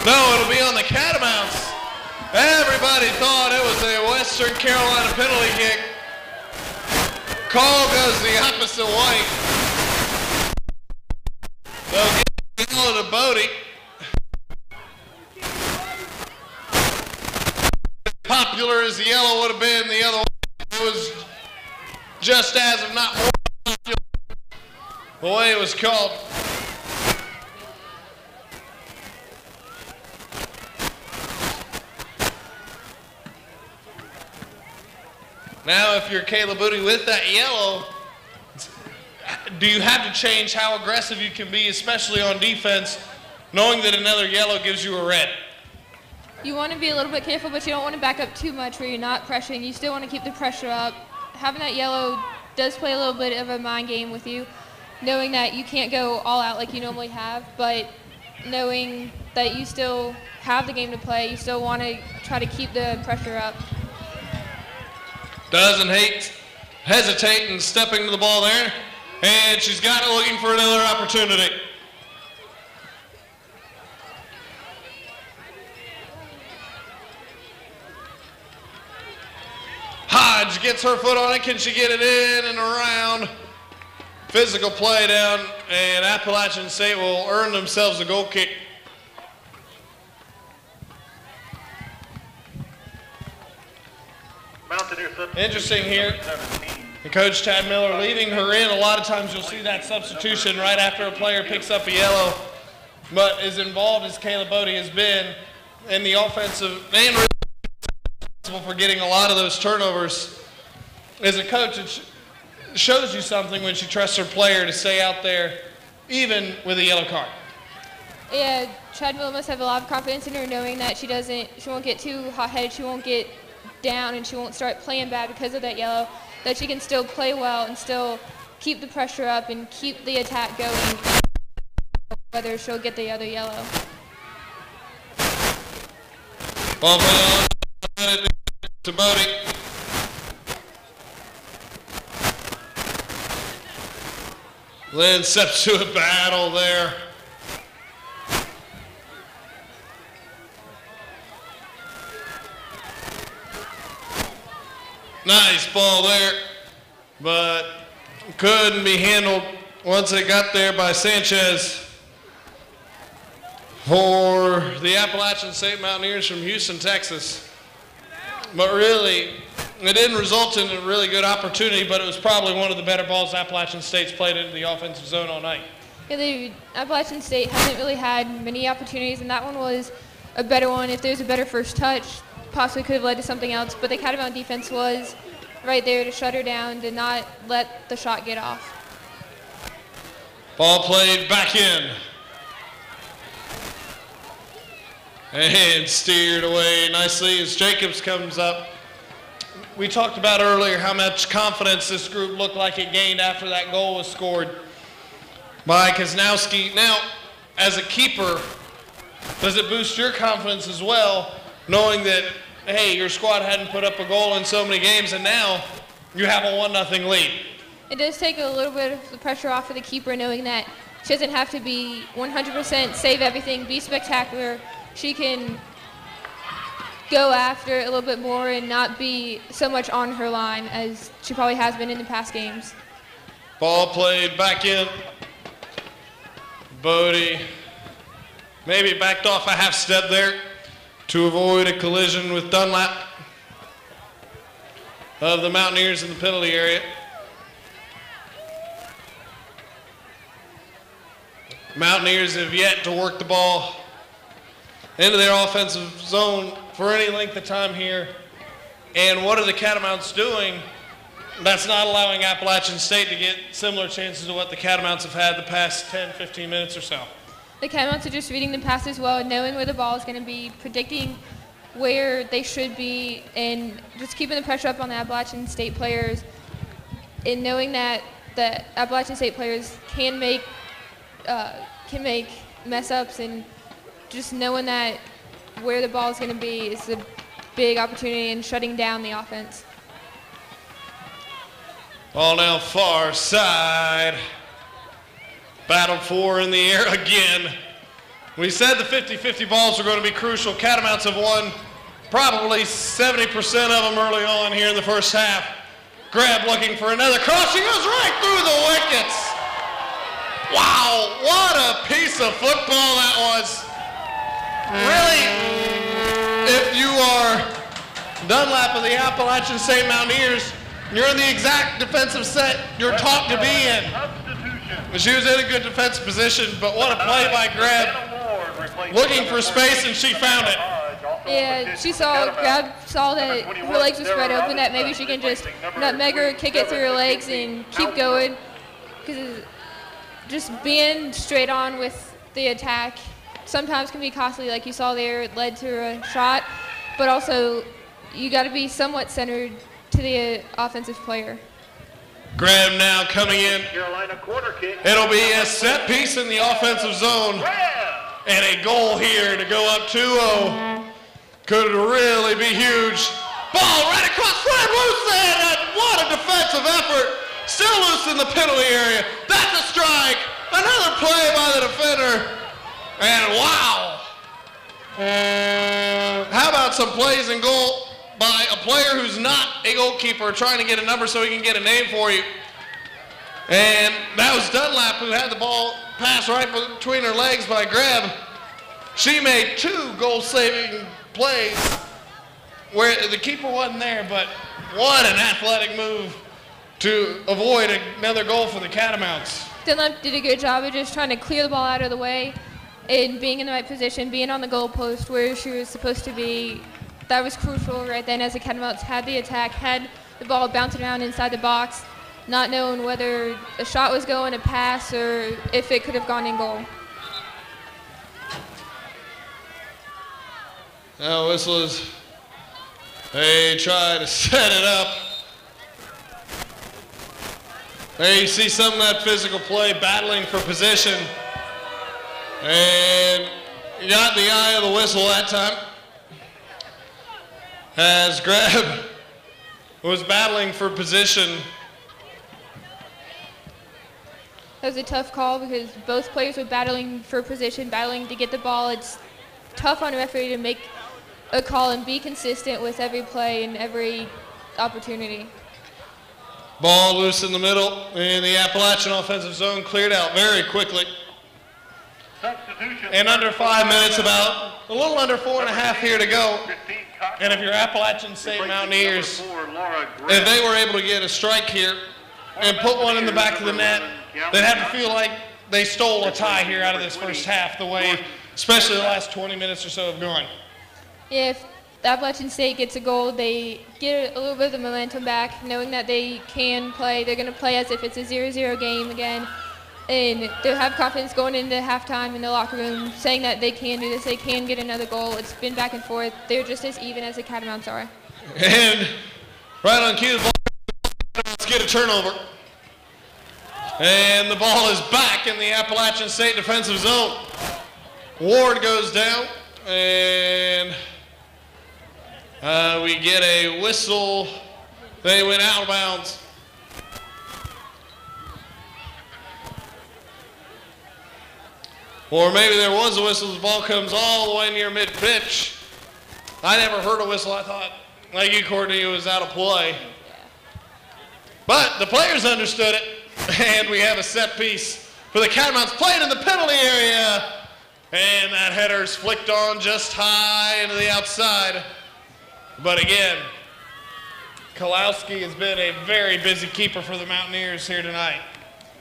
Speaker 1: No, it'll be on the Catamounts. Everybody thought it was a Western Carolina penalty kick. Call goes the opposite way. They'll get the yellow to Bodie. Popular as the yellow would have been the other way. It was just as, if not more popular, the way it was called. Now, if you're Caleb Booty with that yellow, do you have to change how aggressive you can be, especially on defense, knowing that another yellow gives you a red?
Speaker 2: You want to be a little bit careful, but you don't want to back up too much where you're not pressuring. You still want to keep the pressure up. Having that yellow does play a little bit of a mind game with you, knowing that you can't go all out like you normally have, but knowing that you still have the game to play, you still want to try to keep the pressure up.
Speaker 1: Doesn't hesitate in stepping to the ball there, and she's got it, looking for another opportunity. Hodge gets her foot on it. Can she get it in and around? Physical play down, and Appalachian State will earn themselves a goal kick. Interesting here. And Coach Chad Miller leaving her in. A lot of times you'll see that substitution right after a player picks up a yellow. But as involved as Caleb Bodie has been in the offensive and responsible for getting a lot of those turnovers, as a coach, it shows you something when she trusts her player to stay out there, even with a yellow card.
Speaker 2: Yeah, Chad Miller must have a lot of confidence in her, knowing that she won't get too hot-headed, she won't get down, and she won't start playing bad because of that yellow, that she can still play well and still keep the pressure up and keep the attack going, whether she'll get the other yellow.
Speaker 1: Ball on to Bodie. Lynn steps to a battle there. Nice ball there, but couldn't be handled once it got there by Sanchez for the Appalachian State Mountaineers from Houston, Texas. But really, it didn't result in a really good opportunity, but it was probably one of the better balls Appalachian State's played into the offensive zone all night.
Speaker 2: Yeah, Appalachian State hasn't really had many opportunities, and that one was a better one. If there was a better first touch, possibly could have led to something else, but the Catamount defense was right there to shut her down, did not let the shot get off.
Speaker 1: Ball played back in. And steered away nicely as Jacobs comes up. We talked about earlier how much confidence this group looked like it gained after that goal was scored by Kaznowski. Now, as a keeper, does it boost your confidence as well, knowing that, hey, your squad hadn't put up a goal in so many games, and now you have a 1-0 lead?
Speaker 2: it does take a little bit of the pressure off of the keeper, knowing that she doesn't have to be 100% save everything, be spectacular. She can go after it a little bit more and not be so much on her line as she probably has been in the past games.
Speaker 1: Ball played back in. Bodie maybe backed off a half step there to avoid a collision with Dunlap of the Mountaineers in the penalty area. Mountaineers have yet to work the ball into their offensive zone for any length of time here. And what are the Catamounts doing? That's not allowing Appalachian State to get similar chances to what the Catamounts have had the past 10, 15 minutes or so.
Speaker 2: The Catamounts are just reading the pass as well, knowing where the ball is going to be, predicting where they should be, and just keeping the pressure up on the Appalachian State players, and knowing that the Appalachian State players can make mess ups, and just knowing that where the ball is going to be is a big opportunity in shutting down the offense.
Speaker 1: Ball now far side. Battle for in the air again. We said the 50-50 balls were going to be crucial. Catamounts have won probably 70% of them early on here in the first half. Grab looking for another cross. She goes right through the wickets. Wow, what a piece of football that was. Really, if you are Dunlap of the Appalachian State Mountaineers, you're in the exact defensive set you're taught to be in. She was in a good defensive position, but what a play by Greb. Looking for space, and she found it.
Speaker 2: Yeah, Greb saw that her legs were spread open, that maybe she can just nutmeg her, kick it through her legs, and keep going. Because just being straight on with the attack sometimes can be costly, like you saw there. It led to a shot, but also you got to be somewhat centered to the offensive player.
Speaker 1: Graham now coming in. It'll be a set piece in the offensive zone. And a goal here to go up 2-0. Could really be huge. Ball right across front, loose in, and what a defensive effort. Still loose in the penalty area. That's a strike. Another play by the defender. And wow. How about some plays in goal by a player who's not a goalkeeper, trying to get a number so he can get a name for you. And that was Dunlap, who had the ball passed right between her legs by Greb. She made 2 goal-saving plays where the keeper wasn't there, but what an athletic move to avoid another goal for the Catamounts.
Speaker 2: Dunlap did a good job of just trying to clear the ball out of the way and being in the right position, being on the goal post where she was supposed to be. That was crucial right then, as the Catamounts had the attack, had the ball bouncing around inside the box, not knowing whether a shot was going, a pass, or if it could have gone in goal.
Speaker 1: Now Whistlers, they try to set it up. There you see some of that physical play, battling for position. And you got the eye of the whistle that time, as Greb was battling for position.
Speaker 2: That was a tough call because both players were battling for position, battling to get the ball. It's tough on a referee to make a call and be consistent with every play and every opportunity.
Speaker 1: Ball loose in the middle, and the Appalachian offensive zone cleared out very quickly. In under 5 minutes, about a little under 4.5 here to go. And if you're Appalachian State Mountaineers, if they were able to get a strike here and put one in the back of the net, they'd have to feel like they stole a tie here out of this first half, the way, especially the last 20 minutes or so have gone.
Speaker 2: If the Appalachian State gets a goal, they get a little bit of the momentum back, knowing that they can play. They're going to play as if it's a 0-0 game again. And they'll have confidence going into halftime in the locker room, saying that they can do this, they can get another goal. It's been back and forth. They're just as even as the Catamounts are.
Speaker 1: And right on cue, the ball, let's get a turnover. And the ball is back in the Appalachian State defensive zone. Ward goes down, and we get a whistle. They went out of bounds. Or maybe there was a whistle, the ball comes all the way near mid-pitch. I never heard a whistle. I thought, like you, Courtney, it was out of play. But the players understood it, and we have a set piece for the Catamounts playing in the penalty area. And that header's flicked on just high into the outside. But again, Kalowski has been a very busy keeper for the Mountaineers here tonight.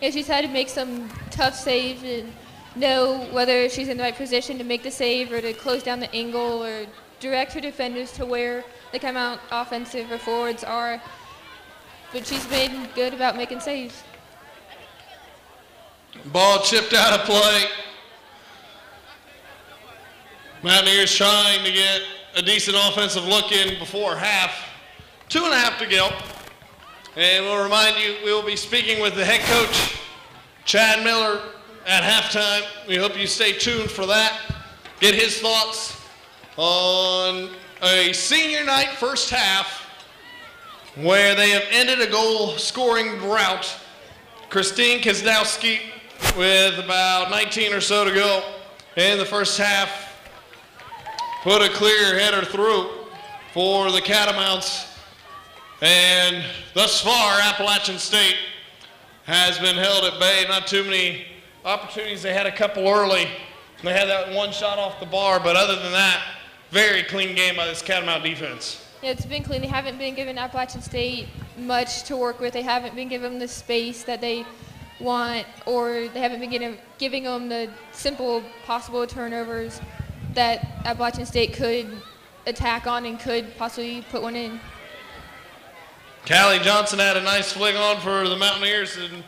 Speaker 2: Yeah, she's had to make some tough saves and know whether she's in the right position to make the save or to close down the angle or direct her defenders to where the Catamount offensive or forwards are. But she's been good about making saves.
Speaker 1: Ball chipped out of play. Mountaineers trying to get a decent offensive look in before half. 2.5 to go. And we'll remind you, we will be speaking with the head coach, Chad Miller, at halftime. We hope you stay tuned for that. Get his thoughts on a senior night first half where they have ended a goal-scoring drought. Christine Kazdowski with about 19 or so to go in the first half put a clear header through for the Catamounts. And thus far, Appalachian State has been held at bay. Not too many opportunities. They had a couple early. They had that one shot off the bar, but other than that, very clean game by this Catamount defense.
Speaker 2: Yeah, it's been clean. They haven't been giving Appalachian State much to work with. They haven't been giving them the space that they want, or they haven't been giving them the simple possible turnovers that Appalachian State could attack on and could possibly put one in.
Speaker 1: Callie Johnson had a nice fling on for the Mountaineers, and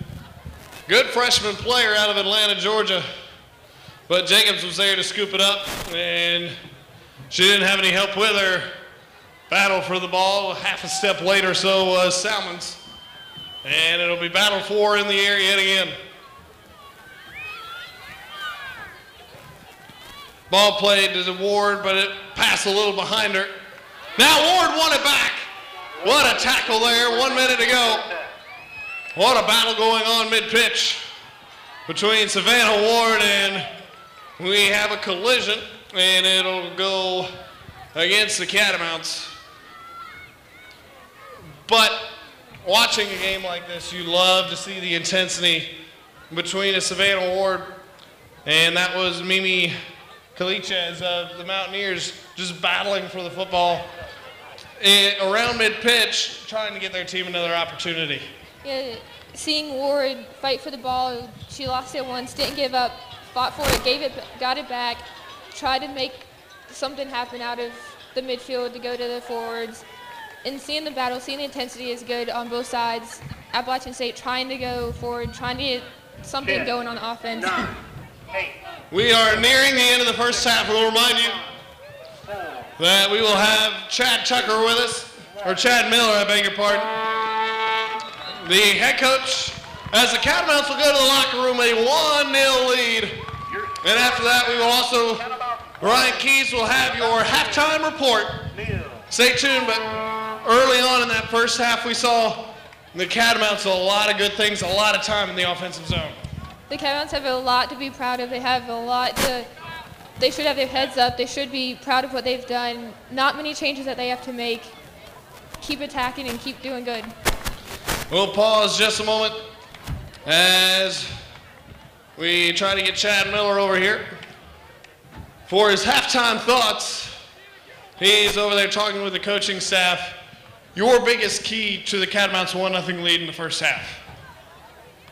Speaker 1: good freshman player out of Atlanta, Georgia. But Jacobs was there to scoop it up, and she didn't have any help with her. Battle for the ball, half a step later so was Salmons. And it'll be battle for in the air yet again. Ball played to Ward, but it passed a little behind her. Now Ward won it back. What a tackle there, 1 minute to go. What a battle going on mid-pitch between Savannah Ward, and we have a collision, and it'll go against the Catamounts. But watching a game like this, you love to see the intensity between a Savannah Ward, and that was Mimi Kalichez of the Mountaineers just battling for the football around mid-pitch, trying to get their team another opportunity.
Speaker 2: Yeah, seeing Ward fight for the ball, she lost it once, didn't give up, fought for it, got it back, tried to make something happen out of the midfield to go to the forwards. And seeing the battle, seeing the intensity is good on both sides. Appalachian State trying to go forward, trying to get something going on offense.
Speaker 3: 9, 8.
Speaker 1: We are nearing the end of the first half. We'll remind you that we will have Chad Tucker with us, or Chad Miller, I beg your pardon. The head coach, as the Catamounts will go to the locker room, a 1-0 lead. And after that, we will also, Ryan Keys will have your halftime report. Stay tuned, but early on in that first half, we saw the Catamounts a lot of good things, a lot of time in the offensive zone.
Speaker 2: The Catamounts have a lot to be proud of. They have a lot to, they should have their heads up. They should be proud of what they've done. Not many changes that they have to make. Keep attacking and keep doing good.
Speaker 1: We'll pause just a moment as we try to get Chad Miller over here for his halftime thoughts. He's over there talking with the coaching staff. Your biggest key to the Catamounts' 1-0 lead in the first half?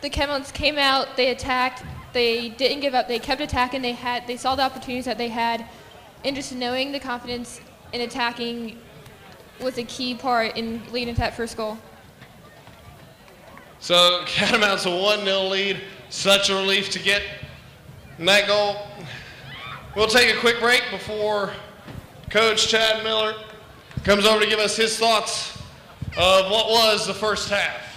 Speaker 2: The Catamounts came out, they attacked, they didn't give up, they kept attacking, they saw the opportunities that they had, and just knowing the confidence in attacking was a key part in leading to that first goal.
Speaker 1: So Catamounts a 1-0 lead, such a relief to get that goal. We'll take a quick break before Coach Chad Miller comes over to give us his thoughts of what was the first half.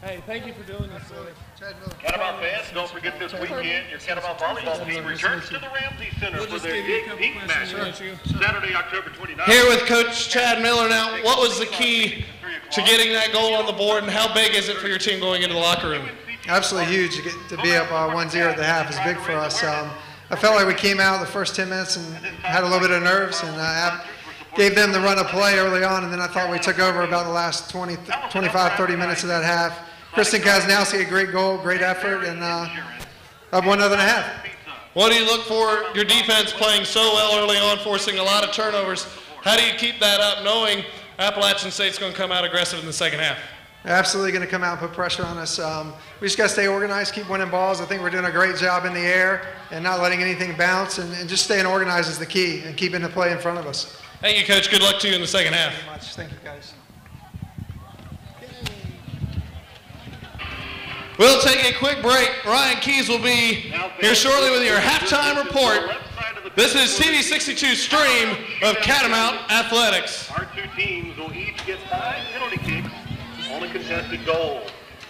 Speaker 4: Hey,
Speaker 1: Thank you for doing this.
Speaker 3: Catamount fans, don't forget this weekend, your Catamount volleyball team returns to the Ramsey Center for their big peak match, Saturday, October 29th.
Speaker 1: Here with Coach Chad Miller now, what was the key to getting that goal on the board, and how big is it for your team going into the locker room?
Speaker 4: Absolutely huge. To be up 1-0 at the half is big for us. I felt like we came out the first 10 minutes and had a little bit of nerves, and gave them the run of play early on, and then I thought we took over about the last 25, 30 minutes of that half. Kristen Kaznowski, a great goal, great effort, and up 1-1.5.
Speaker 1: What do you look for your defense playing so well early on, forcing a lot of turnovers? How do you keep that up, knowing Appalachian State's going to come out aggressive in the second half?
Speaker 4: They're absolutely going to come out and put pressure on us. We just got to stay organized, keep winning balls. I think we're doing a great job in the air and not letting anything bounce, and just staying organized is the key, and keeping the play in front of us.
Speaker 1: Thank you, Coach. Good luck to you in the second half.
Speaker 4: Thank you very much. Thank you, guys.
Speaker 1: We'll take a quick break. Ryan Keys will be here shortly with your halftime report. This is TV62's stream of Catamount Athletics.
Speaker 3: Our two teams will each get 5 penalty kicks on a contested goal.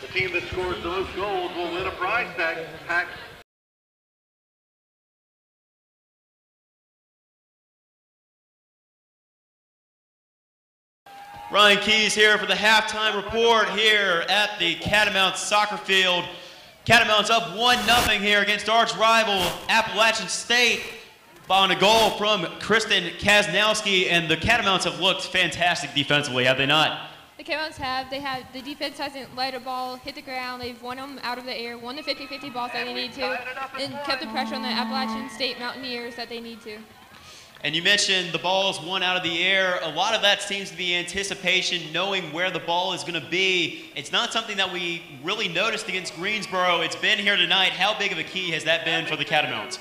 Speaker 3: The team that scores the most goals will win a prize pack.
Speaker 5: Ryan Keys here for the halftime report here at the Catamounts soccer field. Catamounts up 1-0 here against arch rival Appalachian State on a goal from Kristen Kaznowski, and the Catamounts have looked fantastic defensively, have they not?
Speaker 2: The Catamounts have. The defense hasn't let a ball hit the ground. They've won them out of the air, won the 50-50 balls that they need to, and kept the pressure on the Appalachian State Mountaineers that they need to.
Speaker 5: And you mentioned the balls won out of the air. A lot of that seems to be anticipation, knowing where the ball is going to be. It's not something that we really noticed against Greensboro. It's been here tonight. How big of a key has that been for the Catamounts?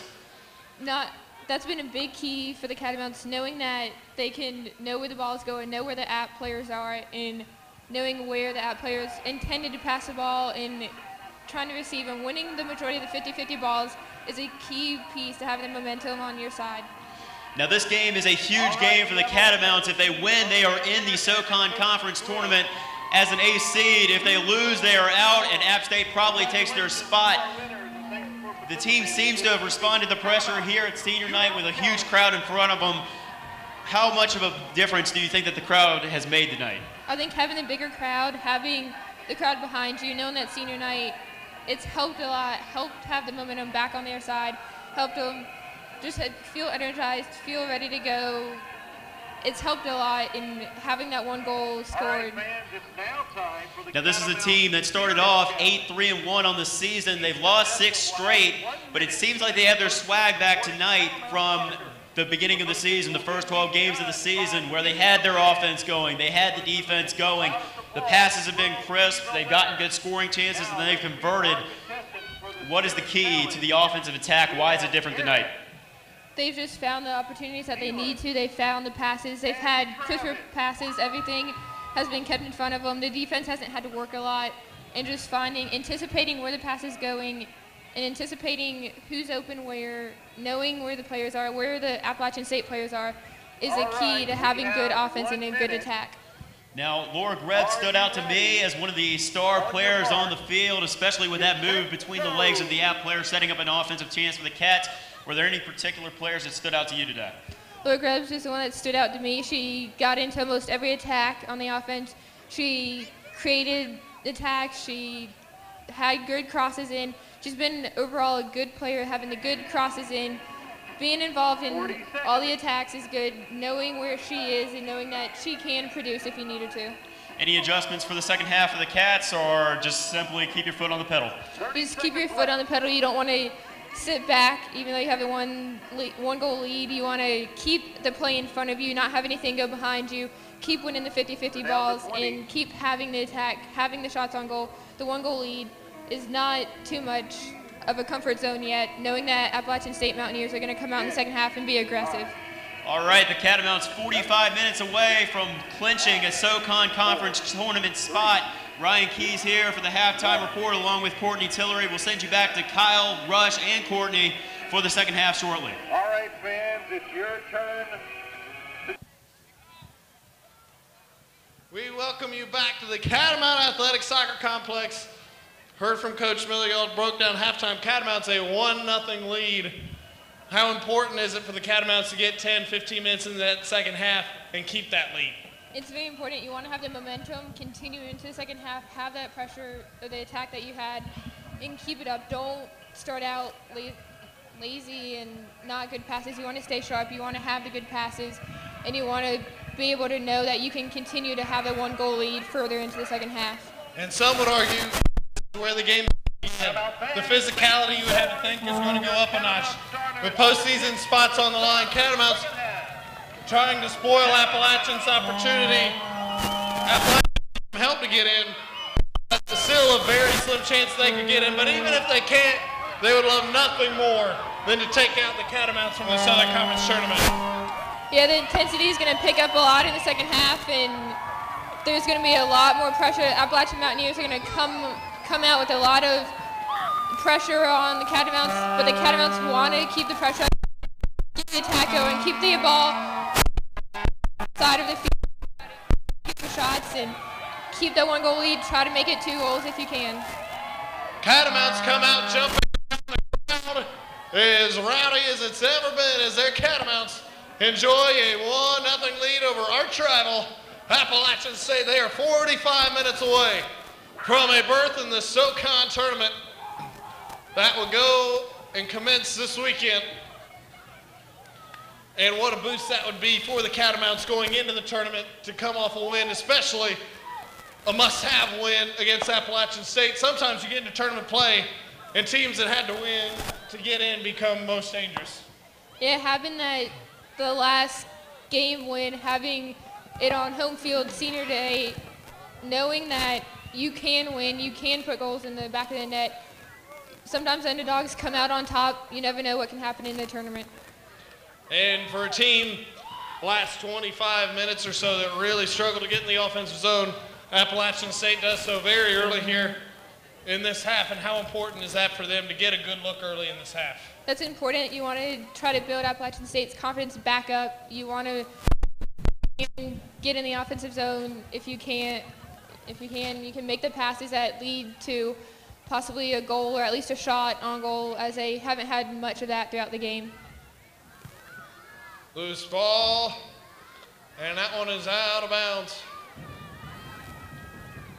Speaker 2: That's been a big key for the Catamounts, knowing that they can know where the ball is going, know where the App players are, and knowing where the App players intended to pass the ball and trying to receive, and winning the majority of the 50-50 balls is a key piece to having the momentum on your side.
Speaker 5: Now this game is a huge game for the Catamounts. If they win, they are in the SoCon Conference Tournament as an ace seed. If they lose, they are out, and App State probably takes their spot. The team seems to have responded to pressure here at senior night with a huge crowd in front of them. How much of a difference do you think that the crowd has made tonight?
Speaker 2: I think having a bigger crowd, having the crowd behind you, knowing that senior night, it's helped a lot, helped have the momentum back on their side, helped them just feel energized, feel ready to go. It's helped a lot in having that one goal scored.
Speaker 5: Now this is a team that started off 8-3-1 on the season. They've lost 6 straight, but it seems like they have their swag back tonight from the beginning of the season, the first 12 games of the season, where they had their offense going, they had the defense going. The passes have been crisp, they've gotten good scoring chances, and then they've converted. What is the key to the offensive attack? Why is it different tonight?
Speaker 2: They've just found the opportunities that they need to. They've found the passes. They've had crisper passes. Everything has been kept in front of them. The defense hasn't had to work a lot, and just anticipating where the pass is going, and anticipating who's open where, knowing where the players are, where the Appalachian State players are, is a key to having good offense and a good attack.
Speaker 5: Now, Laura Greb stood out to me as one of the star players on the field, especially with that move between the legs of the App player, setting up an offensive chance for the Cats. Were there any particular players that stood out to you today?
Speaker 2: Laura Greb's just the one that stood out to me. She got into almost every attack on the offense. She created attacks. She had good crosses in. She's been overall a good player, having the good crosses in. Being involved in all the attacks is good, knowing where she is and knowing that she can produce if you need her to.
Speaker 5: Any adjustments for the second half of the Cats, or just simply keep your foot on the pedal?
Speaker 2: Just keep your foot on the pedal. You don't want to sit back, even though you have the one goal lead. You want to keep the play in front of you, not have anything go behind you. Keep winning the 50-50 balls and keep having the attack, having the shots on goal. The 1 goal lead is not too much of a comfort zone yet, knowing that Appalachian State Mountaineers are going to come out in the second half and be aggressive.
Speaker 5: All right, the Catamounts 45 minutes away from clinching a SoCon Conference Tournament spot. Ryan Keys here for the halftime report along with Courtney Tillery. We'll send you back to Kyle, Rush, and Courtney for the second half shortly.
Speaker 3: All right, fans, it's your turn.
Speaker 1: We welcome you back to the Catamount Athletic Soccer Complex heard from Coach Miller, y'all broke down halftime. Catamounts a 1-0 lead. How important is it for the Catamounts to get 10, 15 minutes in that second half and keep that lead?
Speaker 2: It's very important. You want to have the momentum, continue into the second half, have that pressure of the attack that you had, and keep it up. Don't start out lazy and not good passes. You want to stay sharp. You want to have the good passes, and you want to be able to know that you can continue to have a 1-goal lead further into the second half.
Speaker 1: And some would argue where the game the physicality you would have to think is going to go up a notch. With postseason spots on the line, Catamounts trying to spoil Appalachian's opportunity. Appalachian help to get in. That's still a very slim chance they could get in, but even if they can't, they would love nothing more than to take out the Catamounts from the Southern Conference tournament.
Speaker 2: Yeah, the intensity is going to pick up a lot in the second half, and there's going to be a lot more pressure. Appalachian Mountaineers are going to come out with a lot of pressure on the Catamounts, but the Catamounts want to keep the pressure, keep the attack going, keep the ball side of the field, keep the shots, and keep that 1-goal lead. Try to make it 2 goals if you can.
Speaker 1: Catamounts come out jumping around the crowd as rowdy as it's ever been as their Catamounts enjoy a 1-0 lead over arch rival Appalachian State. They are 45 minutes away from a berth in the SoCon tournament that will go and commence this weekend. And what a boost that would be for the Catamounts going into the tournament to come off a win, especially a must-have win against Appalachian State. Sometimes you get into tournament play and teams that had to win to get in become most dangerous.
Speaker 2: Yeah, having the last game win, having it on home field senior day, knowing that you can win, you can put goals in the back of the net. Sometimes underdogs come out on top. You never know what can happen in the tournament.
Speaker 1: And for a team last 25 minutes or so that really struggled to get in the offensive zone, Appalachian State does so very early here in this half. And how important is that for them to get a good look early in this half?
Speaker 2: That's important. You want to try to build Appalachian State's confidence back up. You want to get in the offensive zone if you can. You can make the passes that lead to possibly a goal or at least a shot on goal, as they haven't had much of that throughout the game.
Speaker 1: Loose ball, and that one is out of bounds.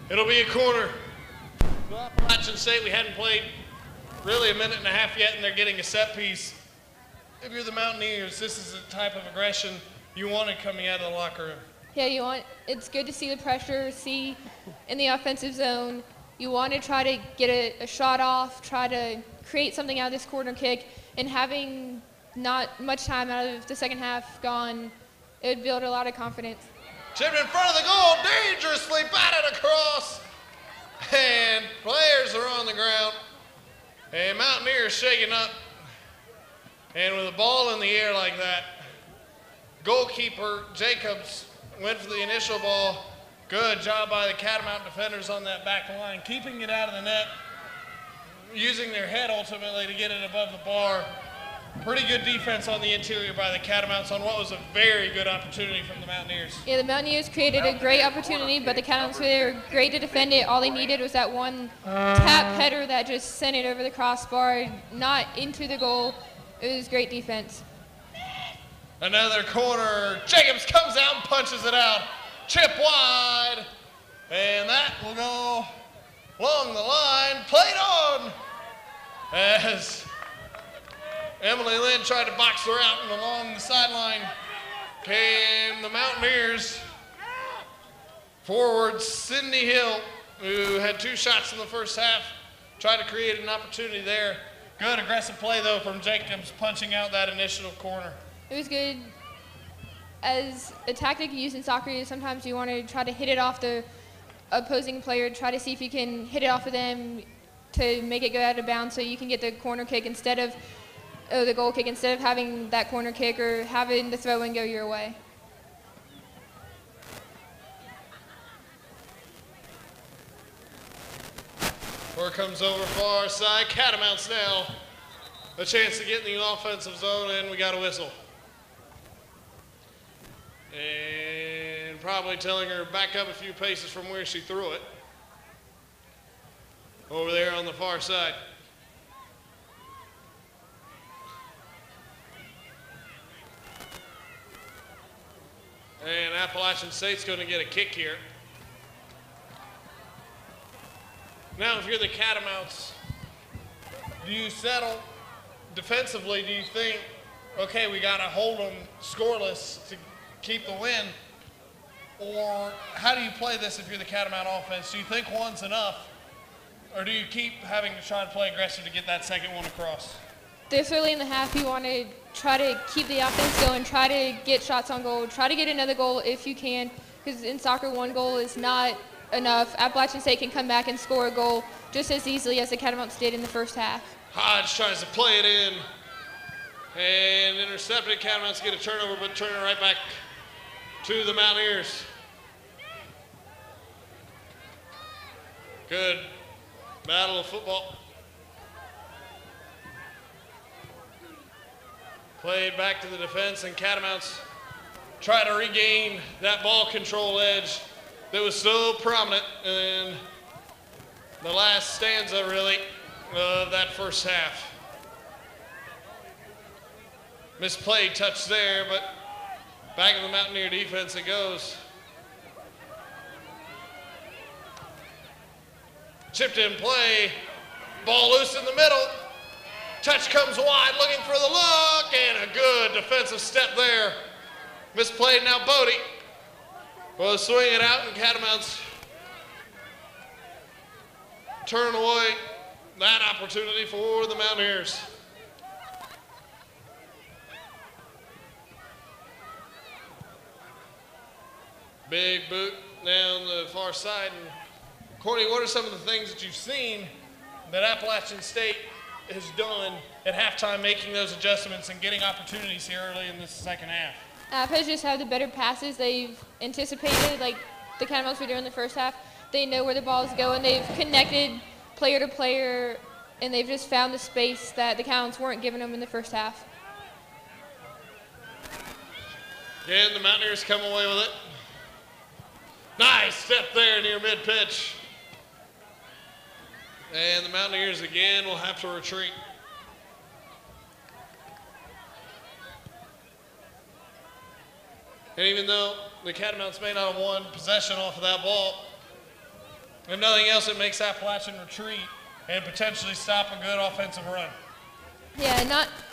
Speaker 1: It'll be a corner. Appalachian State, we hadn't played really a minute and a half yet, and they're getting a set piece. If you're the Mountaineers, this is the type of aggression you wanted coming out of the locker room.
Speaker 2: Yeah, it's good to see the pressure, see in the offensive zone. You want to try to get a shot off, try to create something out of this corner kick, and having not much time out of the second half gone, it would build a lot of confidence.
Speaker 1: Chipped in front of the goal, dangerously batted across, and players are on the ground. And Mountaineers shaking up, and with a ball in the air like that, goalkeeper Jacobs went for the initial ball. Good job by the Catamount defenders on that back line, keeping it out of the net, using their head ultimately to get it above the bar. Pretty good defense on the interior by the Catamounts on what was a very good opportunity from the Mountaineers.
Speaker 2: Yeah, the Mountaineers created a great opportunity, but the Catamounts were great to defend it. All they needed was that one tap header that just sent it over the crossbar, not into the goal. It was great defense.
Speaker 1: Another corner. Jacobs comes out and punches it out. Chip wide. And that will go along the line. Played on as Emily Lynn tried to box her out, and along the sideline came the Mountaineers. Forward Sydney Hill, who had 2 shots in the first half, tried to create an opportunity there. Good aggressive play, though, from Jacobs, punching out that initial corner.
Speaker 2: It was good. As a tactic used in soccer, sometimes you want to try to hit it off the opposing player, try to see if you can hit it off of them to make it go out of bounds so you can get the corner kick instead of the goal kick, instead of having that corner kick or having the throw and go your way.
Speaker 1: Where comes over far side. Catamounts now a chance to get in the offensive zone, and we got a whistle. And probably telling her back up a few paces from where she threw it. over there on the far side. And Appalachian State's going to get a kick here. Now, if you're the Catamounts, do you settle defensively? Do you think, okay, we got to hold them scoreless to keep the win? Or how do you play this if you're the Catamount offense? Do you think one's enough? Or do you keep having to try to play aggressive to get that second one across?
Speaker 2: This early in the half, you want to try to keep the offense going, try to get shots on goal, try to get another goal if you can, because in soccer, one goal is not enough. Appalachian State can come back and score a goal just as easily as the Catamounts did in the first half.
Speaker 1: Hodge tries to play it in and intercepted. Catamounts get a turnover, but turn it right back to the Mountaineers. Good battle of football. Played back to the defense, and Catamounts try to regain that ball control edge that was so prominent in the last stanza, really, of that first half. Misplayed touch there, but back in the Mountaineer defense it goes. Chipped in play, ball loose in the middle. Touch comes wide, looking for the look, and a good defensive step there. Misplayed now Bodie. Will swing it out, and Catamounts turn away that opportunity for the Mountaineers. Big boot down the far side. And Courtney, what are some of the things that you've seen that Appalachian State has done at halftime, making those adjustments and getting opportunities here early in this second half?
Speaker 2: App has just had the better passes they've anticipated, like the Catamounts were doing in the first half. They know where the ball is going. They've connected player to player, and they've just found the space that the Catamounts weren't giving them in the first half.
Speaker 1: Again, the Mountaineers come away with it. Nice step there near mid-pitch. And the Mountaineers again will have to retreat. And even though the Catamounts may not have won possession off of that ball, if nothing else, it makes Appalachian retreat and potentially stop a good offensive run.
Speaker 2: Yeah,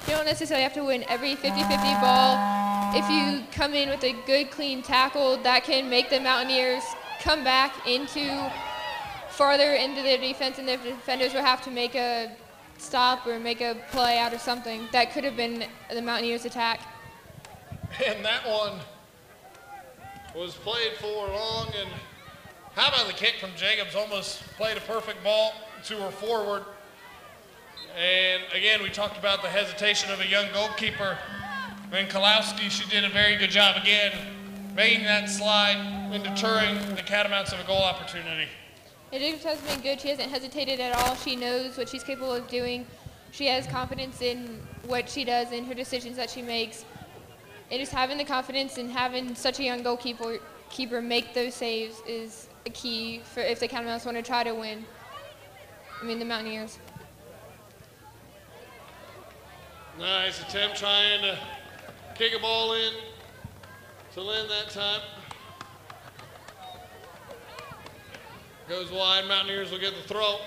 Speaker 2: you don't necessarily have to win every 50-50 ball. If you come in with a good, clean tackle, that can make the Mountaineers come back farther into their defense, and the defenders will have to make a stop or make a play out of something. That could have been the Mountaineers' attack.
Speaker 1: And that one was played for long, and how about the kick from Jacobs? Almost played a perfect ball to her forward. And again, we talked about the hesitation of a young goalkeeper. And Kalowski, she did a very good job again, making that slide and deterring the Catamounts of a goal opportunity.
Speaker 2: Jacobs has been good. She hasn't hesitated at all. She knows what she's capable of doing. She has confidence in what she does and her decisions that she makes. And just having the confidence and having such a young goalkeeper make those saves is a key for if the Catamounts want to try to win. The Mountaineers.
Speaker 1: Nice attempt trying to kick a ball in to Lynn that time. Goes wide, Mountaineers will get the throw.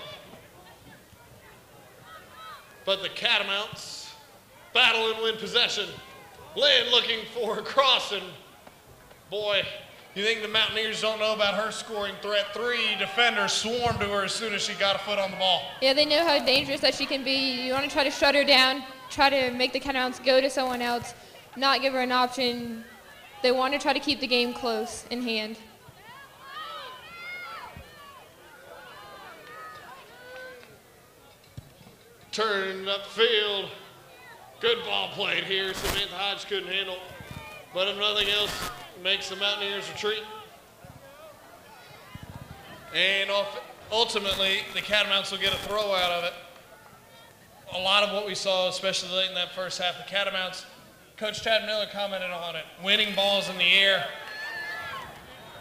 Speaker 1: But the Catamounts battle and win possession. Lynn looking for a cross, and boy, you think the Mountaineers don't know about her scoring threat. 3 defenders swarmed to her as soon as she got a foot on the ball.
Speaker 2: Yeah, they know how dangerous that she can be. You want to try to shut her down, try to make the Catamounts go to someone else, not give her an option. They want to try to keep the game close in hand.
Speaker 1: Turned upfield. Good ball played here. Samantha Hodge couldn't handle. But if nothing else, makes the Mountaineers retreat. And ultimately, the Catamounts will get a throw out of it. A lot of what we saw, especially late in that first half, the Catamounts, Coach Chad Miller commented on it, winning balls in the air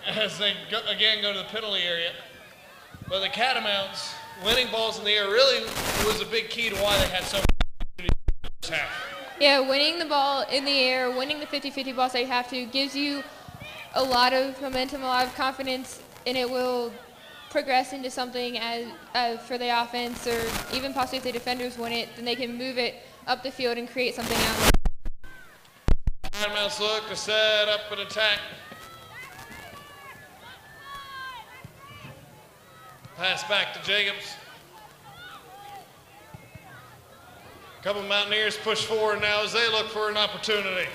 Speaker 1: as they again go to the penalty area. But the Catamounts winning balls in the air really was a big key to why they had so many in the first half.
Speaker 2: Yeah, winning the ball in the air, winning the 50-50 balls that you have to, gives you a lot of momentum, a lot of confidence, and it will progress into something as for the offense, or even possibly if the defenders win it, then they can move it up the field and create something out of it.
Speaker 1: Catamounts look to set up an attack. Pass back to Jacobs. A couple of Mountaineers push forward now as they look for an opportunity.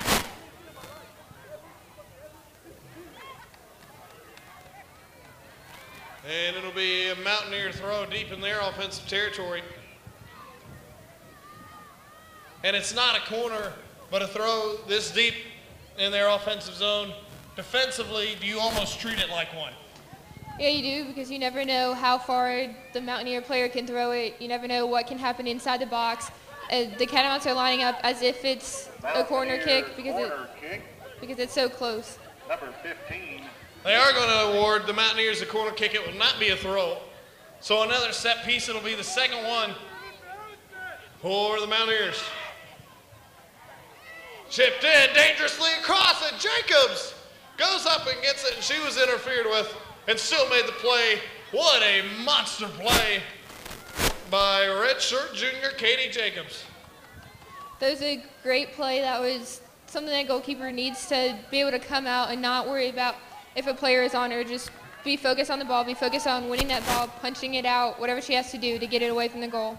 Speaker 1: And it'll be a Mountaineer throw deep in their offensive territory. And it's not a corner, but a throw this deep in their offensive zone. Defensively, do you almost treat it like one?
Speaker 2: Yeah, you do, because you never know how far the Mountaineer player can throw it. You never know what can happen inside the box. The Catamounts are lining up as if it's a corner kick because it's so close.
Speaker 3: Number 15.
Speaker 1: They are going to award the Mountaineers a corner kick. It will not be a throw. So another set piece. It'll be the second one for the Mountaineers. Chipped in dangerously across it. Jacobs goes up and gets it, and she was interfered with and still made the play. What a monster play by redshirt junior Katie Jacobs.
Speaker 2: That was a great play. That was something that goalkeeper needs to be able to come out and not worry about if a player is on her. Just be focused on the ball, be focused on winning that ball, punching it out, whatever she has to do to get it away from the goal.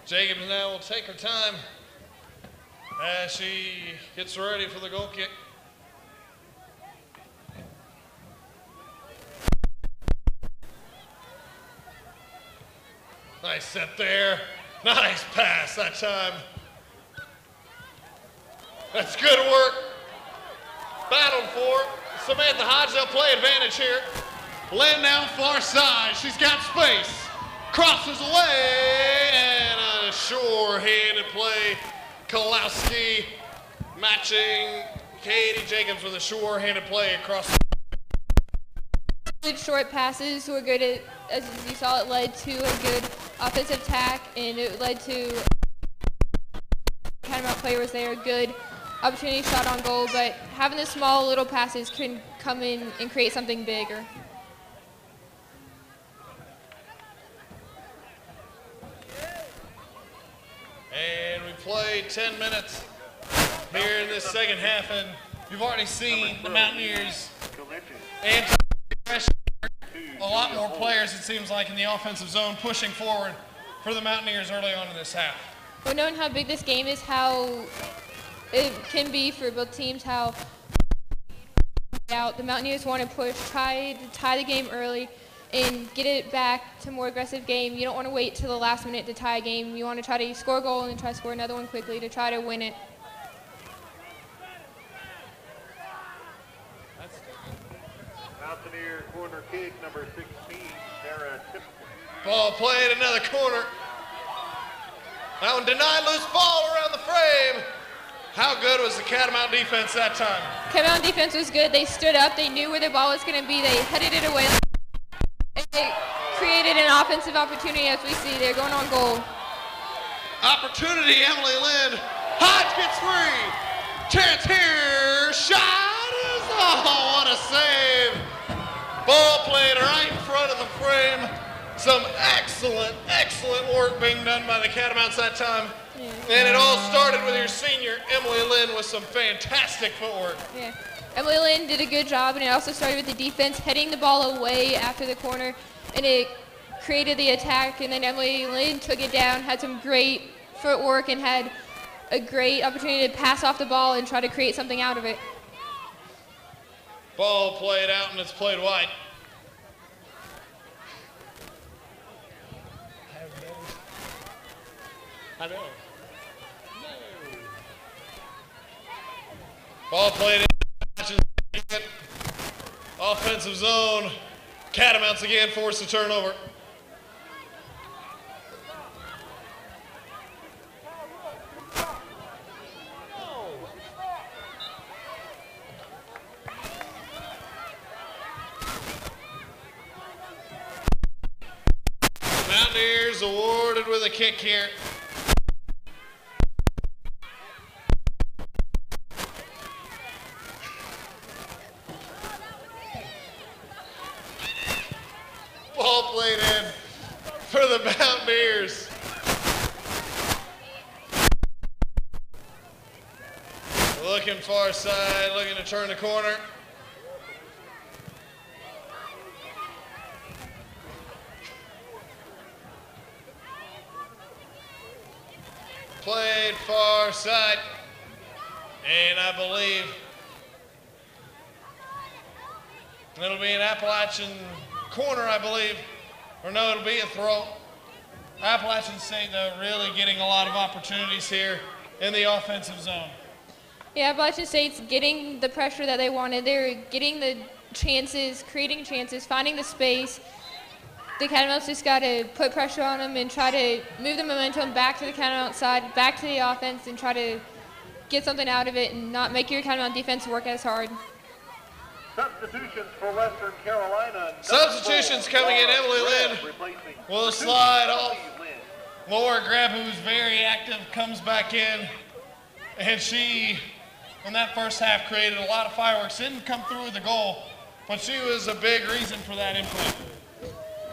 Speaker 1: Jacobs now will take her time as she gets ready for the goal kick. Nice set there. Nice pass that time. That's good work. Battled for it. Samantha Hodge, they'll play advantage here. Lynn down far side. She's got space. Crosses away, and a sure-handed play. Kalowski matching Katie Jacobs with a sure-handed play across.
Speaker 2: Good short passes were good at, as you saw, it led to a good offensive attack, and it led to Catamount player was there, good opportunity shot on goal, but having the small little passes can come in and create something bigger.
Speaker 1: And we played 10 minutes here in this second half, and you've already seen the Mountaineers and a lot more players, it seems like, in the offensive zone pushing forward for the Mountaineers early on in this half.
Speaker 2: Well, knowing how big this game is, how it can be for both teams, how out the Mountaineers want to push, try to tie the game early and get it back to a more aggressive game. You don't want to wait till the last minute to tie a game. You want to try to score a goal and then try to score another one quickly to try to win it.
Speaker 3: Mountaineer corner kick, number 16, Sarah Tippett.
Speaker 1: Ball played another corner. That one denied, loose ball around the frame. How good was the Catamount defense that time?
Speaker 2: Catamount defense was good. They stood up. They knew where the ball was going to be. They headed it away. And they created an offensive opportunity, as we see. They're going on goal.
Speaker 1: Opportunity, Emily Lynn. Hodge gets free. Chance here. Shot is, oh, what a save. Ball played right in front of the frame. Some excellent, excellent work being done by the Catamounts that time.
Speaker 2: Yeah.
Speaker 1: And it all started with your senior, Emily Lynn, with some fantastic footwork.
Speaker 2: Yeah. Emily Lynn did a good job, and it also started with the defense heading the ball away after the corner, and it created the attack, and then Emily Lynn took it down, had some great footwork, and had a great opportunity to pass off the ball and try to create something out of it.
Speaker 1: Ball played out, and it's played wide. I know. Ball played in. Offensive zone. Catamounts again forced a turnover. started with a kick here. Ball played in for the Mountaineers. Looking far side, looking to turn the corner. Played far side, and I believe it'll be an Appalachian corner, I believe, or no, it'll be a throw. Appalachian State, though, really getting a lot of opportunities here in the offensive zone.
Speaker 2: Yeah, Appalachian State's getting the pressure that they wanted. They're getting the chances, creating chances, finding the space. The Catamounts just got to put pressure on them and try to move the momentum back to the Catamount side, back to the offense, and try to get something out of it and not make your Catamount defense work as hard.
Speaker 3: Substitutions for Western Carolina.
Speaker 1: Substitutions coming in. Emily Lynn will slide off. Laura Grebb, who's very active, comes back in. And she, in that first half, created a lot of fireworks. Didn't come through with the goal, but she was a big reason for that input.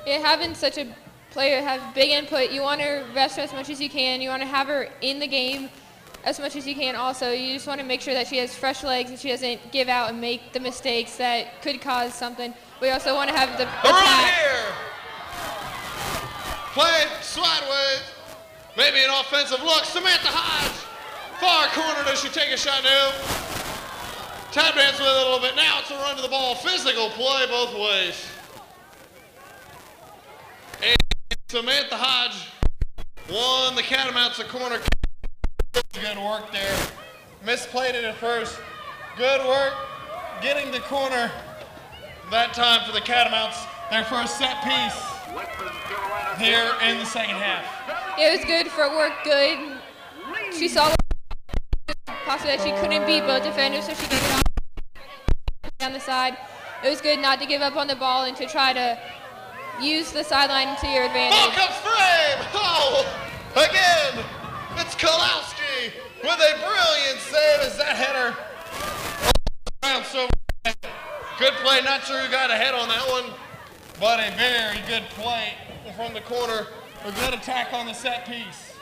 Speaker 2: Yeah, having such a player have big input, you want to rest her as much as you can. You want to have her in the game as much as you can also. You just want to make sure that she has fresh legs and she doesn't give out and make the mistakes that could cause something. We also want to have the
Speaker 1: attack. Here. Played sideways. Maybe an offensive look. Samantha Hodge. Far corner, does she take a shot now? Tap dance with it a little bit. Now it's a run to the ball. Physical play both ways. And Samantha Hodge won the Catamounts a corner. Good work there. Misplayed it at first. Good work getting the corner that time for the Catamounts. Their first set piece here in the second half.
Speaker 2: It was good for work, good. She saw possibly that she couldn't beat both defenders, so she gave it off down the side. It was good not to give up on the ball and to try to use the sideline to your advantage.
Speaker 1: Ball comes frame! Oh! Again! It's Kolowski with a brilliant save as that header around so good play. Not sure who got a head on that one, but a very good play from the corner. A good attack on the set piece.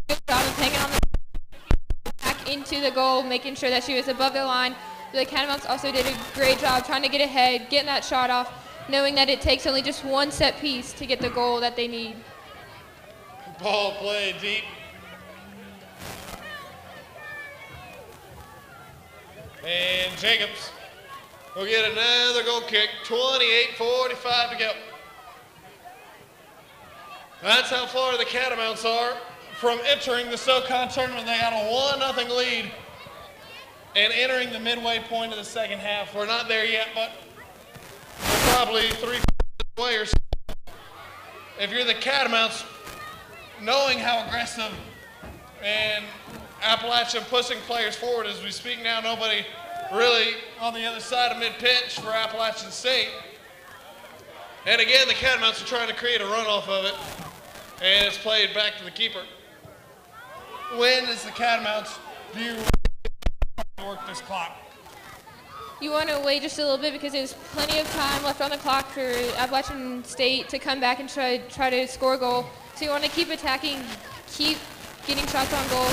Speaker 2: Good job of hanging on the back into the goal, making sure that she was above the line. The Catamounts also did a great job trying to get ahead, getting that shot off, knowing that it takes only just one set piece to get the goal that they need.
Speaker 1: Ball played deep. And Jacobs will get another goal kick. 28:45 to go. That's how far the Catamounts are from entering the SoCon tournament. They got a 1-0 lead. And entering the midway point of the second half. We're not there yet, but we're probably 3 away or so. If you're the Catamounts, knowing how aggressive and Appalachian pushing players forward as we speak now, nobody really on the other side of mid-pitch for Appalachian State. And again, the Catamounts are trying to create a run off of it, and it's played back to the keeper. When does the Catamounts view work this clock?
Speaker 2: You want to wait just a little bit because there's plenty of time left on the clock for Appalachian State to come back and try to score a goal. So you want to keep attacking, keep getting shots on goal.